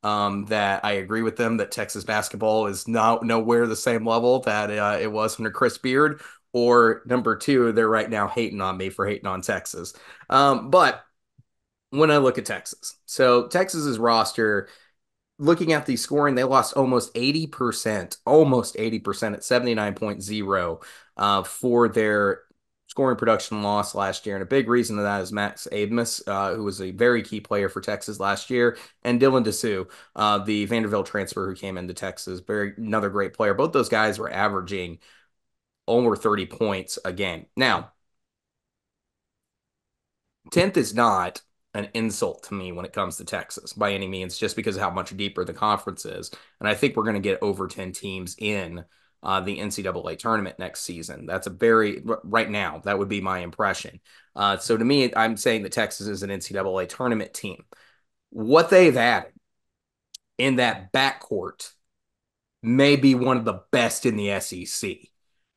that I agree with them that Texas basketball is now nowhere the same level that it was under Chris Beard, or number two, they're right now hating on me for hating on Texas. But when I look at Texas, so Texas's roster, looking at the scoring, they lost almost 80% at 79.0 for their scoring production loss last year. And a big reason of that is Max Abmas, who was a very key player for Texas last year, and Dylan Dessou, the Vanderbilt transfer who came into Texas, another great player. Both those guys were averaging over 30 points a game. Now, 10th is not an insult to me when it comes to Texas by any means, just because of how much deeper the conference is. And I think we're going to get over 10 teams in the NCAA tournament next season. That's right now, that would be my impression. So to me, I'm saying that Texas is an NCAA tournament team. What they've added in that backcourt may be one of the best in the SEC.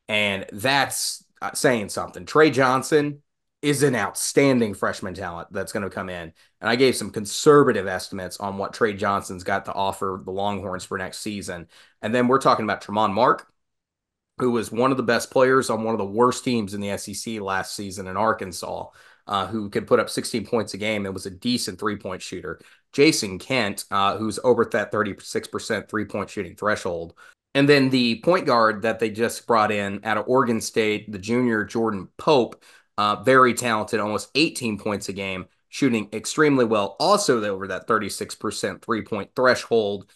And that's saying something. Trey Johnson is an outstanding freshman talent that's going to come in. And I gave some conservative estimates on what Trey Johnson's got to offer the Longhorns for next season. And then we're talking about Tremont Mark, who was one of the best players on one of the worst teams in the SEC last season in Arkansas. who could put up 16 points a game and was a decent three-point shooter. Jason Kent, who's over that 36% three-point shooting threshold. And then the point guard that they just brought in out of Oregon State, the junior Jordan Pope, very talented, almost 18 points a game, shooting extremely well, also over that 36% three-point threshold.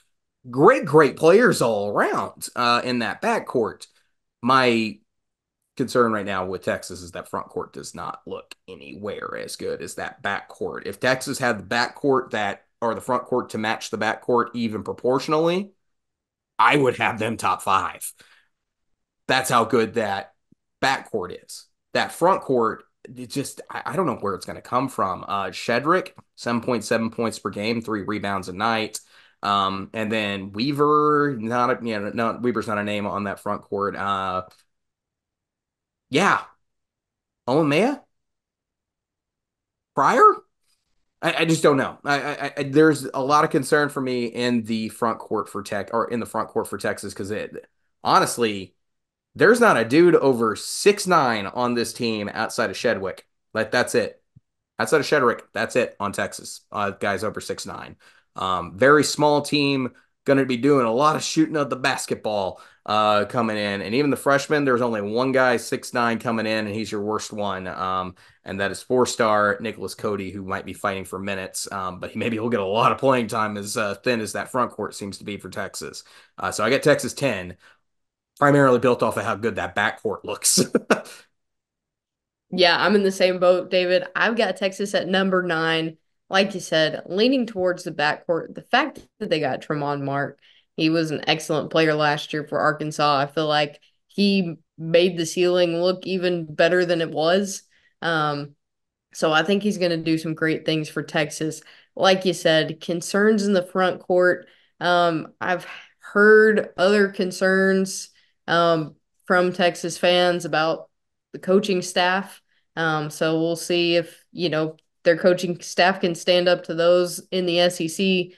Great players all around in that backcourt. My concern right now with Texas is that front court does not look anywhere as good as that backcourt. If Texas had the backcourt that or the front court to match the backcourt even proportionally, I would have them top five. That's how good that backcourt is. That front court, it just I don't know where it's going to come from. Shedrick, 7.7 points per game, 3 rebounds a night. And then Weaver, no, Weaver's not a name on that front court. Yeah, Owen Maya, Pryor. I just don't know. There's a lot of concern for me in the front court for Tech or in the front court for Texas because it honestly there's not a dude over 6'9" on this team outside of Shedwick. Like that's it. Outside of Shedrick, that's it on Texas. Guys over 6'9". Very small team, going to be doing a lot of shooting of the basketball coming in. And even the freshmen, there's only one guy 6'9" coming in, and he's your worst one. And that is four-star Nicholas Cody, who might be fighting for minutes. But maybe he'll get a lot of playing time as thin as that front court seems to be for Texas. So I got Texas 10, primarily built off of how good that backcourt looks. Yeah, I'm in the same boat, David. I've got Texas at number 9. Like you said, leaning towards the backcourt. The fact that they got Tremont Mark, he was an excellent player last year for Arkansas. I feel like he made the ceiling look even better than it was. Um, so I think he's going to do some great things for Texas. Like you said, concerns in the front court. I've heard other concerns from Texas fans about the coaching staff. So we'll see if, their coaching staff can stand up to those in the SEC.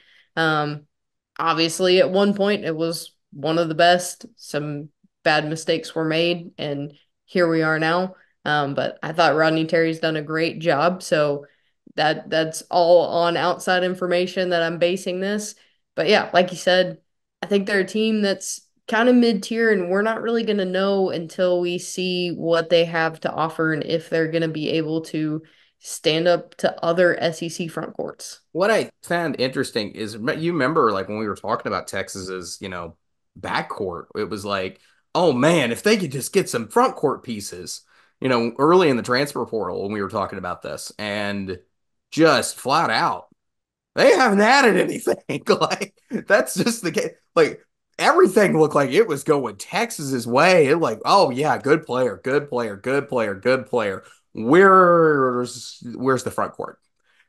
Obviously, at one point, it was one of the best. Some bad mistakes were made, and here we are now. But I thought Rodney Terry's done a great job. So that's all on outside information that I'm basing this. But yeah, like you said, I think they're a team that's kind of mid-tier, and we're not really going to know until we see what they have to offer and if they're going to be able to stand up to other SEC front courts. What I found interesting is you remember like when we were talking about Texas's, backcourt, it was like, oh man, if they could just get some front court pieces, early in the transfer portal when we were talking about this and just flat out, they haven't added anything. Like that's just the case. Like everything looked like it was going Texas's way. It like, oh yeah, good player, good player, good player, good player. Where's the front court?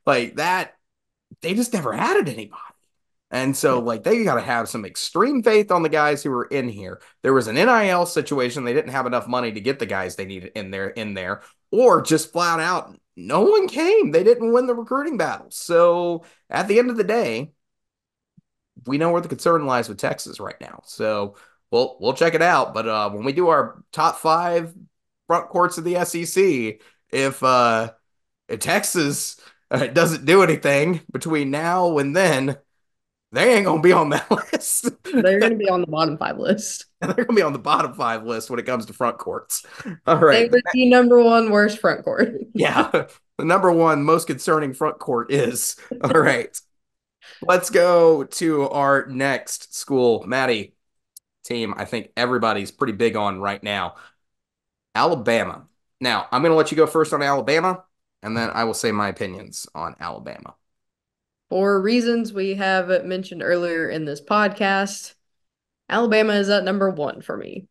Like that they just never added anybody. And so, like, they got to have some extreme faith on the guys who were in here. There was an NIL situation; they didn't have enough money to get the guys they needed in there, or just flat out, no one came. They didn't win the recruiting battle. So, at the end of the day, we know where the concern lies with Texas right now. So, we'll check it out. But when we do our top 5 front courts of the SEC, if Texas doesn't do anything between now and then, they ain't gonna be on that list. They're going to be on the bottom 5 list. They're gonna be on the bottom 5 list when it comes to front courts. All They right. were the number 1 worst front court. Yeah. The number 1 most concerning front court is. All right. Let's go to our next school. Maddie, team, I think everybody's pretty big on right now. Alabama. Now, I'm going to let you go first on Alabama, and then I will say my opinions on Alabama. For reasons we have mentioned earlier in this podcast, Alabama is at number 1 for me.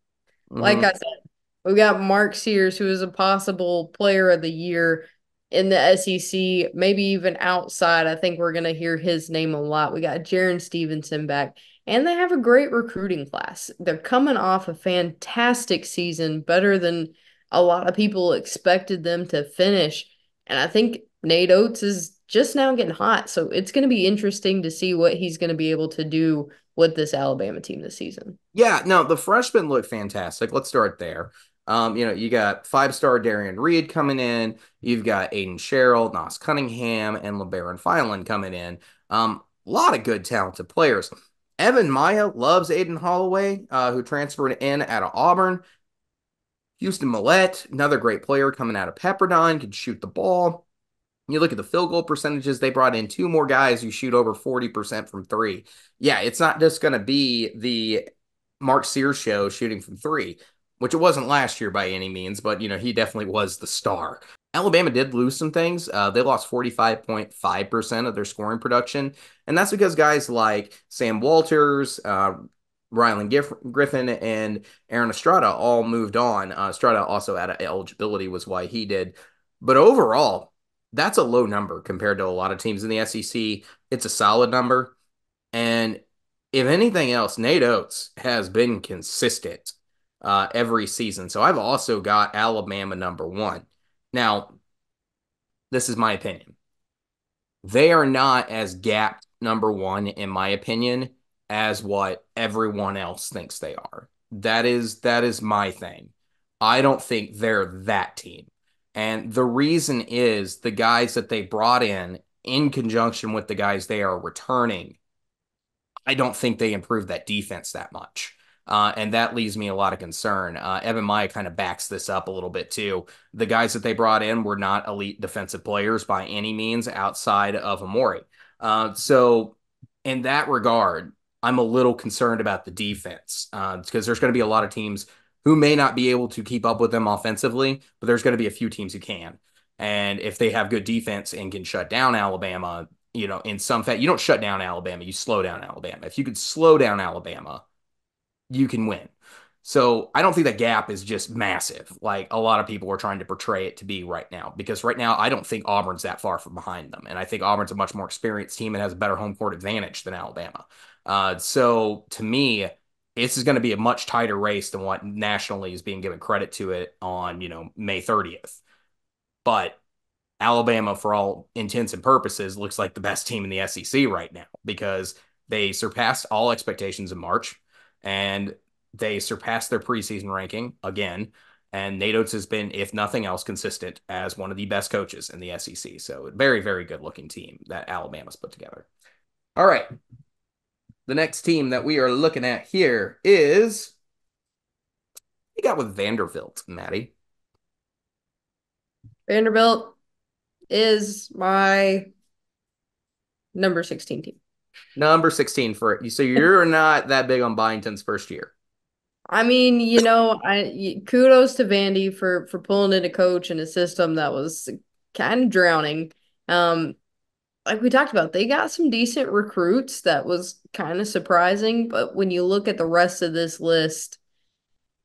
Like Mm-hmm. I said, we got Mark Sears, who is a possible player of the year in the SEC, maybe even outside. I think we're going to hear his name a lot. We got Jaron Stevenson back, and they have a great recruiting class. They're coming off a fantastic season, better than a lot of people expected them to finish. And I think Nate Oates is just now getting hot. So it's going to be interesting to see what he's going to be able to do with this Alabama team this season. Yeah, no, the freshmen look fantastic. Let's start there. You got five-star Darian Reed coming in. You've got Aiden Sherrill, Nas Cunningham, and LeBaron Fineland coming in. A lot of good, talented players. Evan Maya loves Aiden Holloway, who transferred in out of Auburn. Houston Millette, another great player coming out of Pepperdine, can shoot the ball. You look at the field goal percentages, they brought in two more guys who shoot over 40% from three. Yeah, it's not just going to be the Mark Sears show shooting from three, which it wasn't last year by any means, but, he definitely was the star. Alabama did lose some things. They lost 45.5% of their scoring production. And that's because guys like Sam Walters, Griffin, and Aaron Estrada all moved on. Estrada also out of eligibility was why he did. But overall, that's a low number compared to a lot of teams in the SEC. It's a solid number. And if anything else, Nate Oates has been consistent every season. So I've also got Alabama number one. Now, this is my opinion. They are not as gapped number one, in my opinion, as what everyone else thinks they are. That is my thing. I don't think they're that team. And the reason is the guys that they brought in conjunction with the guys they are returning, I don't think they improved that defense that much. And that leaves me a lot of concern. Evan Maya kind of backs this up a little bit too. The guys that they brought in were not elite defensive players by any means outside of Amori. So in that regard, I'm a little concerned about the defense because there's going to be a lot of teams who may not be able to keep up with them offensively, but there's going to be a few teams who can. And if they have good defense and can shut down Alabama, in some fact, you don't shut down Alabama, you slow down Alabama. If you could slow down Alabama, you can win. So I don't think that gap is just massive, like a lot of people are trying to portray it to be right now. Because right now, I don't think Auburn's that far from behind them, and I think Auburn's a much more experienced team and has a better home court advantage than Alabama. So to me, this is going to be a much tighter race than what nationally is being given credit to it on May 30th. But Alabama, for all intents and purposes, looks like the best team in the SEC right now because they surpassed all expectations in March and they surpassed their preseason ranking again. And Nate Oates has been, if nothing else, consistent as one of the best coaches in the SEC. So, very, very good looking team that Alabama's put together. All right. The next team that we are looking at here is you got with Vanderbilt, Maddie. Vanderbilt is my number 16 team. Number 16 for it. So you're not that big on Byington's first year. I mean, kudos to Vandy for pulling in a coach and a system that was kind of drowning. Like we talked about, they got some decent recruits that was kind of surprising, but when you look at the rest of this list,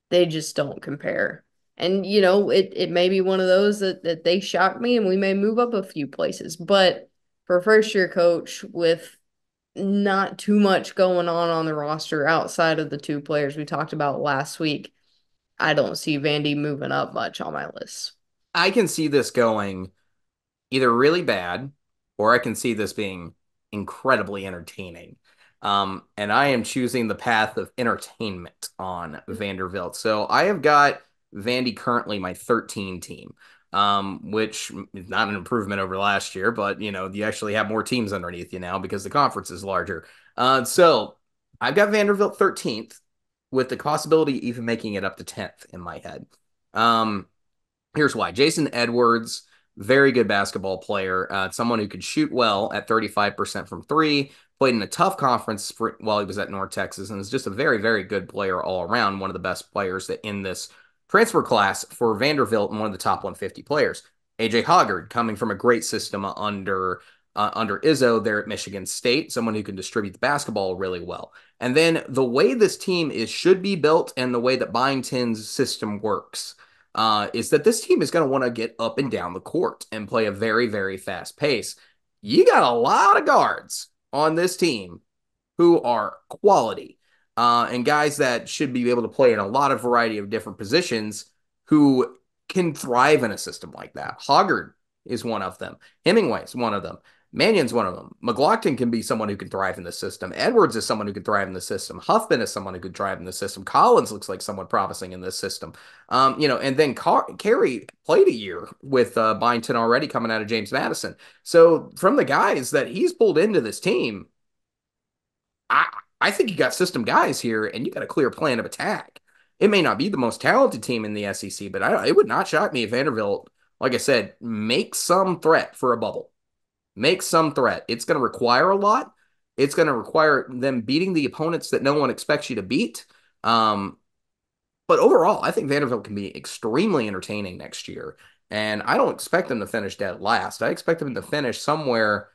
they just don't compare. And it may be one of those that they shock me and we may move up a few places. But for a first year coach with not too much going on the roster outside of the two players we talked about last week, I don't see Vandy moving up much on my list. I can see this going either really bad or I can see this being incredibly entertaining. And I am choosing the path of entertainment on Vanderbilt. So I have got Vandy currently my 13 team, which is not an improvement over last year, but you actually have more teams underneath you now because the conference is larger. So I've got Vanderbilt 13th with the possibility even making it up to 10th in my head. Here's why. Jason Edwards, very good basketball player, someone who could shoot well at 35% from three, played in a tough conference while he was at North Texas, and is just a very, very good player all around, one of the best players that in this transfer class for Vanderbilt and one of the top 150 players. AJ Hoggard, coming from a great system under Izzo there at Michigan State, someone who can distribute the basketball really well. And then the way this team should be built and the way that Byington's system works is that this team is going to want to get up and down the court and play a very, very fast pace. You got a lot of guards on this team who are quality and guys that should be able to play in a lot of variety of different positions who can thrive in a system like that. Hoggard is one of them. Hemingway is one of them. Mannion's one of them. McLaughlin can be someone who can thrive in the system. Edwards is someone who can thrive in the system. Huffman is someone who could thrive in the system. Collins looks like someone promising in this system. And then Carey played a year with Byington already coming out of James Madison. So from the guys that he's pulled into this team, I I think you got system guys here, and you got a clear plan of attack. It may not be the most talented team in the SEC, but it would not shock me if Vanderbilt, like I said, makes some threat for a bubble. Make some threat. It's going to require a lot. It's going to require them beating the opponents that no one expects you to beat. Um, but overall, I think Vanderbilt can be extremely entertaining next year. And I don't expect them to finish dead last. I expect them to finish somewhere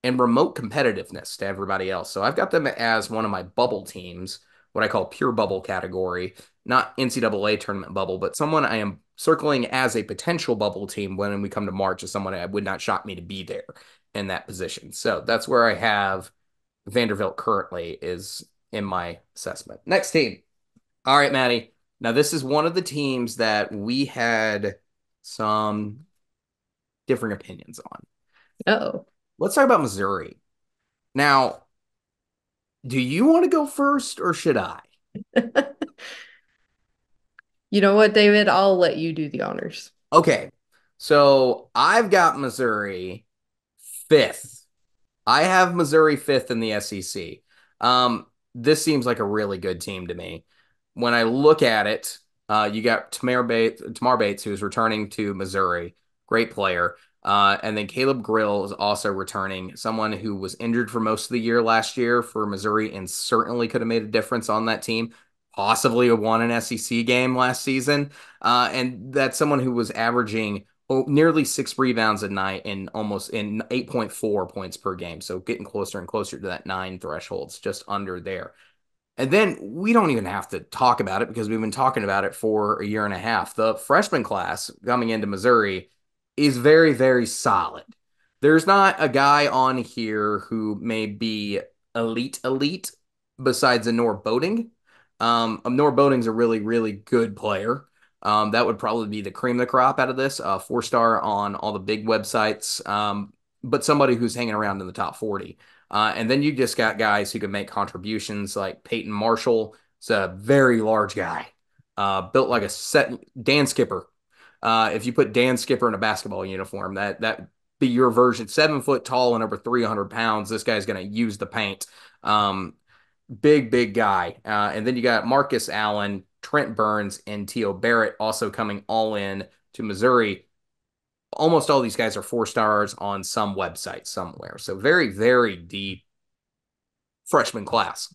in remote competitiveness to everybody else. So I've got them as one of my bubble teams, what I call pure bubble category, not NCAA tournament bubble, but someone I am circling as a potential bubble team when we come to March, as someone I would not shock me to be there in that position. So that's where I have Vanderbilt currently is in my assessment. Next team. All right, Maddie. Now this is one of the teams that we had some differing opinions on. Oh. Let's talk about Missouri. Now, do you want to go first or should I? You know what, David? I'll let you do the honors. Okay. So I've got Missouri fifth. I have Missouri fifth in the SEC. This seems like a really good team to me. When I look at it, you got Tamar Bates, who's returning to Missouri, great player. And then Caleb Grill is also returning, someone who was injured for most of the year last year for Missouri and certainly could have made a difference on that team. Possibly won an SEC game last season. And that's someone who was averaging nearly 6 rebounds a night and almost in 8.4 points per game. So getting closer and closer to that 9 thresholds, just under there. And then we don't even have to talk about it because we've been talking about it for a year and a half. The freshman class coming into Missouri is very, very solid. There's not a guy on here who may be elite besides Anor Boating. Anor Boating's a really, really good player. That would probably be the cream of the crop out of this. 4-star on all the big websites, but somebody who's hanging around in the top 40. And then you just got guys who can make contributions like Peyton Marshall. It's a very large guy, built like a set Dan Skipper. If you put Dan Skipper in a basketball uniform, that be your version. 7 foot tall and over 300 pounds. This guy's going to use the paint. Big guy. And then you got Marcus Allen, Trent Burns, and Teo Barrett also coming all in to Missouri. Almost all these guys are 4 stars on some website somewhere. So very, very deep freshman class.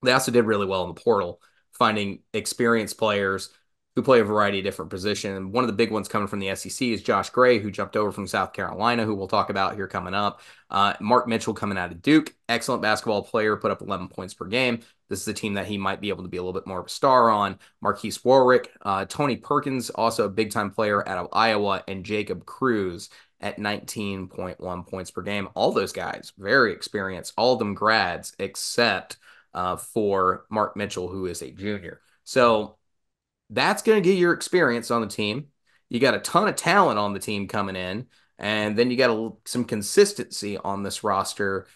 They also did really well in the portal, finding experienced players who play a variety of different positions. And one of the big ones coming from the SEC is Josh Gray, who jumped over from South Carolina, who we'll talk about here coming up. Mark Mitchell coming out of Duke, excellent basketball player, put up 11 points per game. This is a team that he might be able to be a little bit more of a star on. Marquise Warwick, Tony Perkins, also a big-time player out of Iowa, and Jacob Cruz at 19.1 points per game. All those guys, very experienced, all of them grads, except for Mark Mitchell, who is a junior. So that's going to get your experience on the team. You got a ton of talent on the team coming in, and then you got some consistency on this roster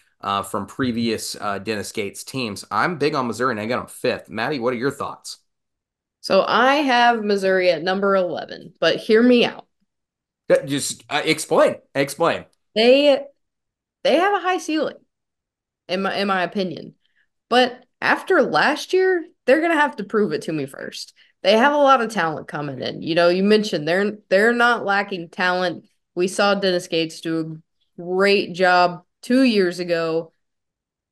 from previous Dennis Gates teams. I'm big on Missouri, and I got them fifth. Maddie, what are your thoughts? So I have Missouri at number 11, but hear me out. Just explain. Explain. They they have a high ceiling in my opinion. But after last year, they're gonna have to prove it to me first. They have a lot of talent coming in. You know, you mentioned they're not lacking talent. We saw Dennis Gates do a great job 2 years ago.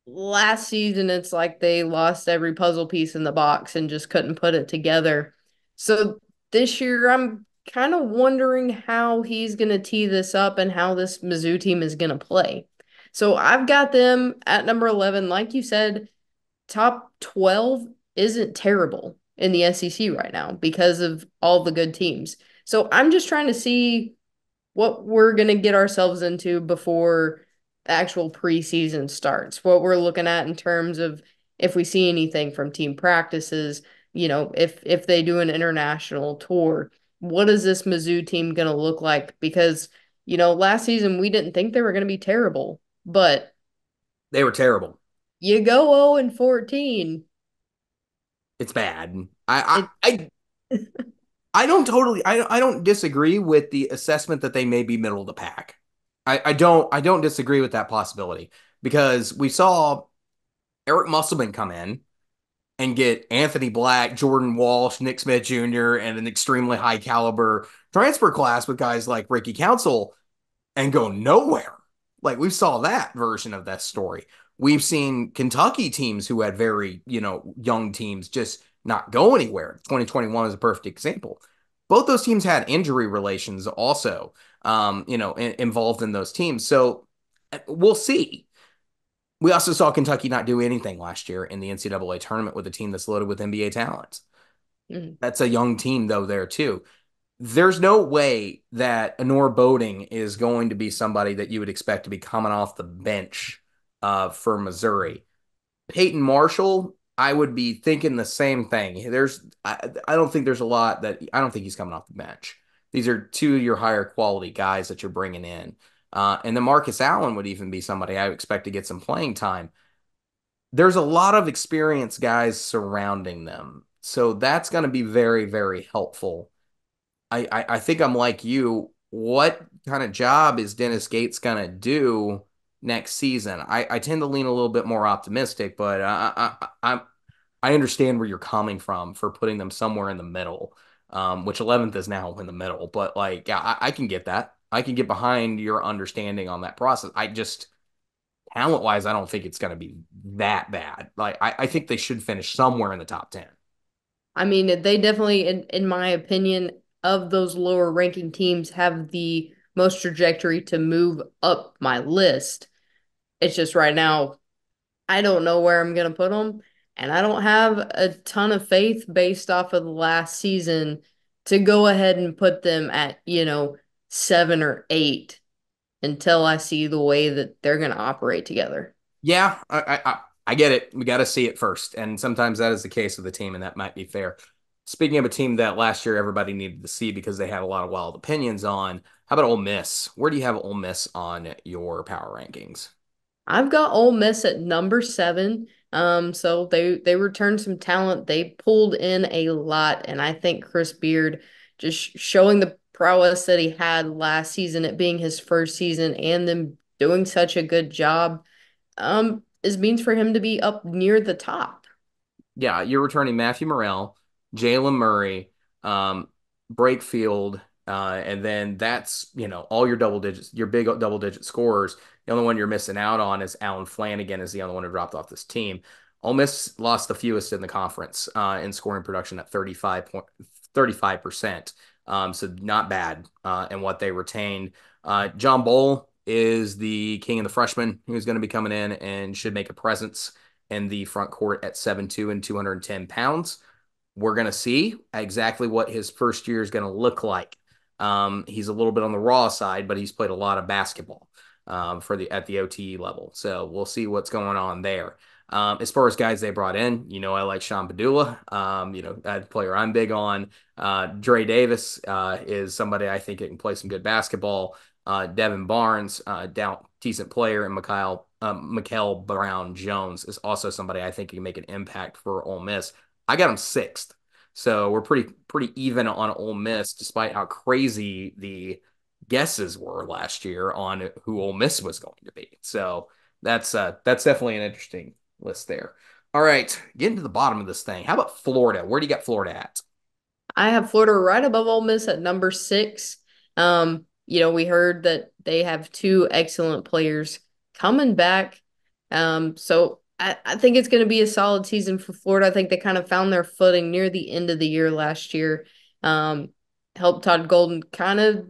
Last season, it's like they lost every puzzle piece in the box and just couldn't put it together. So this year, I'm kind of wondering how he's going to tee this up and how this Mizzou team is going to play. So I've got them at number 11. Like you said, top 12 isn't terrible in the SEC right now because of all the good teams. So I'm just trying to see what we're going to get ourselves into before the actual preseason starts, what we're looking at in terms of if we see anything from team practices, you know, if they do an international tour, what is this Mizzou team going to look like? Because Last season we didn't think they were going to be terrible, but They were terrible. you go 0 and 14. It's bad. I It I I, I don't totally I don't disagree with the assessment that they may be middle of the pack. I don't disagree with that possibility because we saw Eric Musselman come in and get Anthony Black, Jordan Walsh, Nick Smith Jr., and an extremely high caliber transfer class with guys like Ricky Council and go nowhere. Like we saw that version of that story. We've seen Kentucky teams who had very, young teams just not go anywhere. 2021 is a perfect example. Both those teams had injury relations also, involved in those teams. So we'll see. We also saw Kentucky not do anything last year in the NCAA tournament with a team that's loaded with NBA talent. mm, That's a young team, though, there too. There's no way that Honor Boating is going to be somebody that you would expect to be coming off the bench for Missouri. Peyton Marshall, I would be thinking the same thing. I don't think there's a lot that I don't think he's coming off the bench. These are two of your higher quality guys that you're bringing in. And then Marcus Allen would even be somebody I would expect to get some playing time. There's a lot of experienced guys surrounding them. So that's going to be very, very helpful. I think I'm like you. What kind of job is Dennis Gates going to do next season? I tend to lean a little bit more optimistic, but I understand where you're coming from for putting them somewhere in the middle, which 11th is now in the middle. But like, yeah, I can get that. I can get behind your understanding on that process. I just talent wise, I don't think it's going to be that bad. Like, I think they should finish somewhere in the top 10. I mean, they definitely, in my opinion, of those lower ranking teams, have the most trajectory to move up my list. It's just right now, I don't know where I'm going to put them. And I don't have a ton of faith based off of the last season to go ahead and put them at, 7 or 8 until I see the way that they're going to operate together. Yeah, I get it. We got to see it first, and sometimes that is the case with the team, and that might be fair. Speaking of a team that last year everybody needed to see because they had a lot of wild opinions on, how about Ole Miss? Where do you have Ole Miss on your power rankings? I've got Ole Miss at number 7. So they returned some talent. They pulled in a lot, and I think Chris Beard just showing the prowess that he had last season, it being his first season, and them doing such a good job, is means for him to be up near the top. Yeah, you're returning Matthew Morrell, Jalen Murray, um, Brakefield, and then that's all your double digits, your big double digit scorers. The only one you're missing out on is Alan Flanagan is the only one who dropped off this team. Ole Miss lost the fewest in the conference in scoring production at 35%. So not bad in what they retained. John Bowl is the king of the freshmen who's going to be coming in and should make a presence in the front court at 7'2" and 210 pounds. We're going to see exactly what his first year is going to look like. He's a little bit on the raw side, but he's played a lot of basketball at the OTE level. So we'll see what's going on there. As far as guys they brought in, I like Sean Padula, a player I'm big on. Dre Davis is somebody I think can play some good basketball. Devin Barnes, decent player, and Mikael Brown Jones is also somebody I think can make an impact for Ole Miss. I got him sixth, so we're pretty even on Ole Miss, despite how crazy the guesses were last year on who Ole Miss was going to be. So that's definitely an interesting list there. All right, getting to the bottom of this thing. How about Florida? Where do you got Florida at? I have Florida right above Ole Miss at number 6. We heard that they have two excellent players coming back. So I think it's going to be a solid season for Florida. I think they kind of found their footing near the end of the year last year. Um, Helped Todd Golden kind of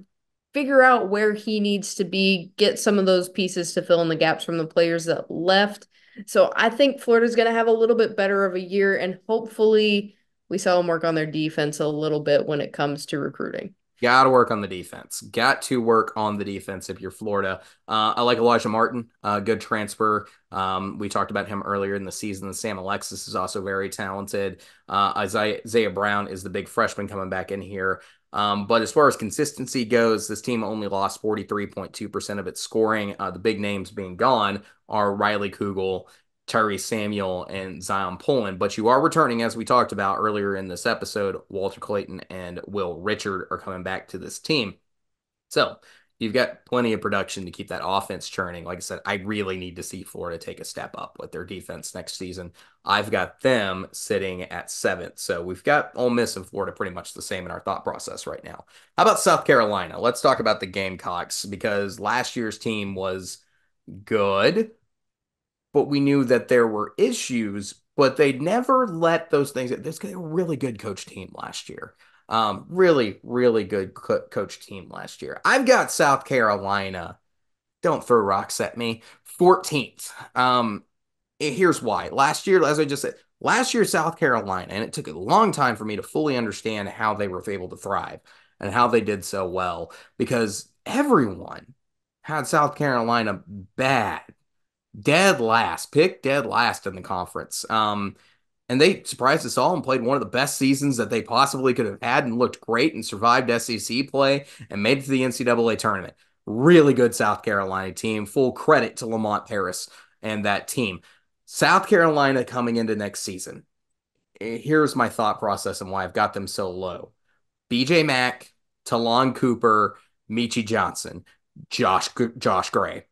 figure out where he needs to be, get some of those pieces to fill in the gaps from the players that left. So I think Florida's going to have a little bit better of a year, and hopefully we saw them work on their defense a little bit when it comes to recruiting. Got to work on the defense. Got to work on the defense if you're Florida. I like Elijah Martin, good transfer. We talked about him earlier in the season. Sam Alexis is also very talented. Isaiah Brown is the big freshman coming back in here. But as far as consistency goes, this team only lost 43.2% of its scoring. The big names being gone are Riley Kugel, Tyree Samuel, and Zion Pullen. But you are returning, as we talked about earlier in this episode. Walter Clayton and Will Richard are coming back to this team. So you've got plenty of production to keep that offense churning. Like I said, I really need to see Florida take a step up with their defense next season. I've got them sitting at seventh. So we've got Ole Miss and Florida pretty much the same in our thought process right now. How about South Carolina? Let's talk about the Gamecocks because last year's team was good, but we knew that there were issues, but they never let those things. This was a really good coach team last year. Really, really good coach team last year. I've got South Carolina. Don't throw rocks at me. 14th. Here's why. Last year, as I just said, last year South Carolina, and it took a long time for me to fully understand how they were able to thrive and how they did so well because everyone had South Carolina bad, dead last, picked dead last in the conference. And they surprised us all and played one of the best seasons that they possibly could have had and looked great and survived SEC play and made it to the NCAA tournament. Really good South Carolina team. Full credit to Lamont Paris and that team. South Carolina coming into next season. Here's my thought process and why I've got them so low. BJ Mack, Talon Cooper, Michi Johnson, Josh Gray,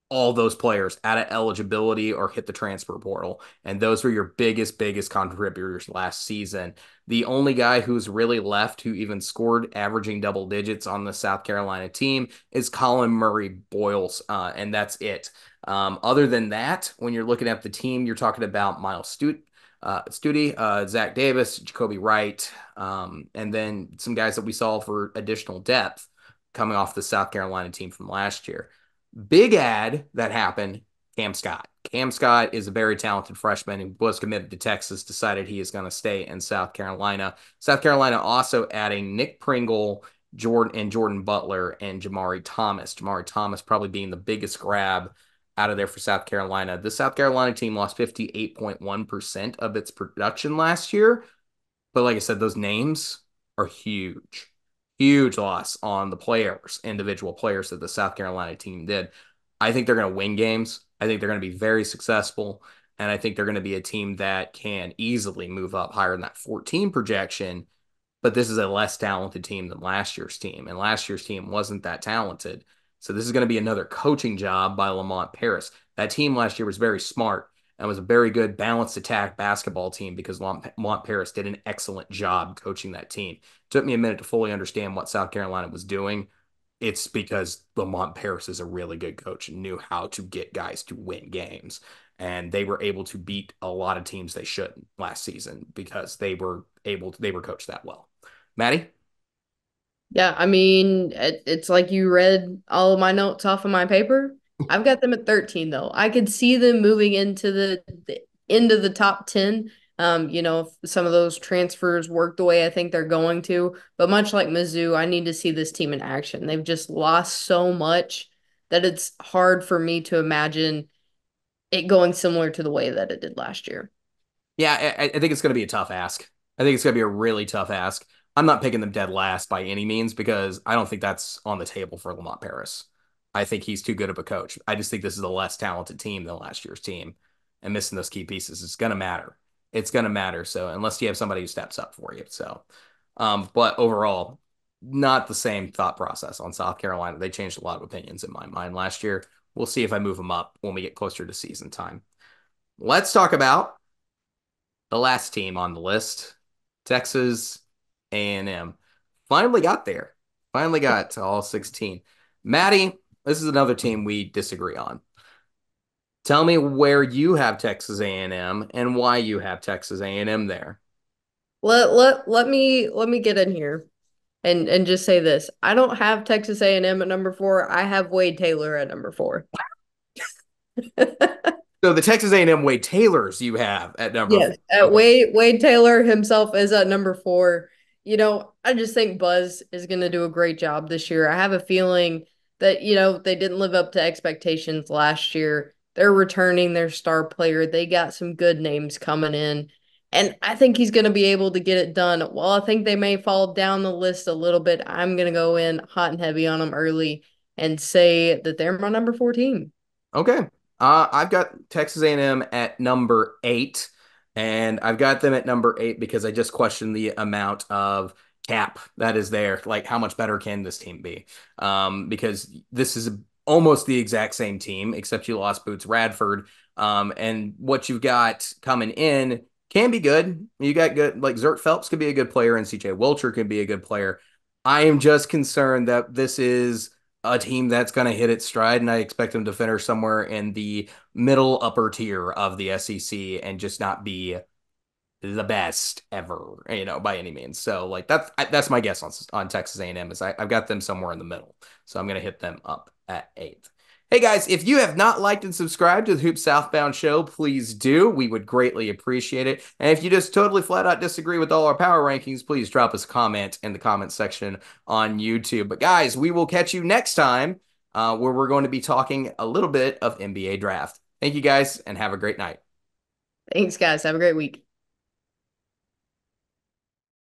all those players out of eligibility or hit the transfer portal. And those were your biggest contributors last season. The only guy who's really left who even scored averaging double digits on the South Carolina team is Colin Murray Boyles. And that's it. Other than that, when you're looking at the team, you're talking about Miles Studi, Zach Davis, Jacoby Wright, and then some guys that we saw for additional depth coming off the South Carolina team from last year. Big ad that happened, Cam Scott. Cam Scott is a very talented freshman who was committed to Texas, decided he is going to stay in South Carolina. South Carolina also adding Nick Pringle, Jordan Butler, and Jamari Thomas. Jamari Thomas probably being the biggest grab out of there for South Carolina. The South Carolina team lost 58.1% of its production last year. But like I said, those names are huge. Huge loss on the players, individual players that the South Carolina team did. I think they're going to win games. I think they're going to be very successful. And I think they're going to be a team that can easily move up higher than that 14 projection. But this is a less talented team than last year's team. And last year's team wasn't that talented. So this is going to be another coaching job by Lamont Paris. That team last year was very smart and was a very good balanced attack basketball team because Lamont Paris did an excellent job coaching that team. It took me a minute to fully understand what South Carolina was doing. It's because Lamont Paris is a really good coach and knew how to get guys to win games. And they were able to beat a lot of teams they shouldn't last season because they were coached that well. Maddie? Yeah, I mean, it's like you read all of my notes off of my paper. I've got them at 13 though. I could see them moving into the end of the top 10. If some of those transfers work the way I think they're going to. But much like Mizzou, I need to see this team in action. They've just lost so much that it's hard for me to imagine it going similar to the way that it did last year. Yeah, I think it's going to be a tough ask. I think it's going to be a really tough ask. I'm not picking them dead last by any means because I don't think that's on the table for Lamont Paris. I think he's too good of a coach. I just think this is a less talented team than last year's team, and missing those key pieces is going to matter. It's going to matter. So unless you have somebody who steps up for you, but overall, not the same thought process on South Carolina. They changed a lot of opinions in my mind last year. We'll see if I move them up when we get closer to season time. Let's talk about the last team on the list, Texas A&M. Finally got there. Finally got to all 16. Maddie, this is another team we disagree on. Tell me where you have Texas A&M and why you have Texas A&M there. Let me get in here and just say this. I don't have Texas A&M at number 4. I have Wade Taylor at number 4. So the Texas A&M Wade Taylors you have at number Yes, 4. Okay. Wade Taylor himself is at number 4. I just think Buzz is going to do a great job this year. I have a feeling that they didn't live up to expectations last year. They're returning their star player. They got some good names coming in, And I think he's going to be able to get it done. While I think they may fall down the list a little bit, I'm going to go in hot and heavy on them early and say that they're my number 4 team. Okay. I've got Texas A&M at number 8, and I've got them at number 8 because I just questioned the amount of cap that is there. Like, how much better can this team be? Because this is almost the exact same team, except you lost Boots Radford. And what you've got coming in can be good. You got good, like Zert Phelps could be a good player, and CJ Wilcher could be a good player. I am just concerned that this is a team that's going to hit its stride, and I expect them to finish somewhere in the middle upper tier of the SEC and just not be the best ever, by any means. So like that's my guess on Texas A&M is I've got them somewhere in the middle. So I'm going to hit them up at 8th. Hey guys, if you have not liked and subscribed to the Hoop Southbound show, please do. We would greatly appreciate it. And if you just totally flat out disagree with all our power rankings, please drop us a comment in the comment section on YouTube. But guys, we will catch you next time where we're going to be talking a little bit of NBA draft. Thank you guys and have a great night. Thanks, guys. Have a great week.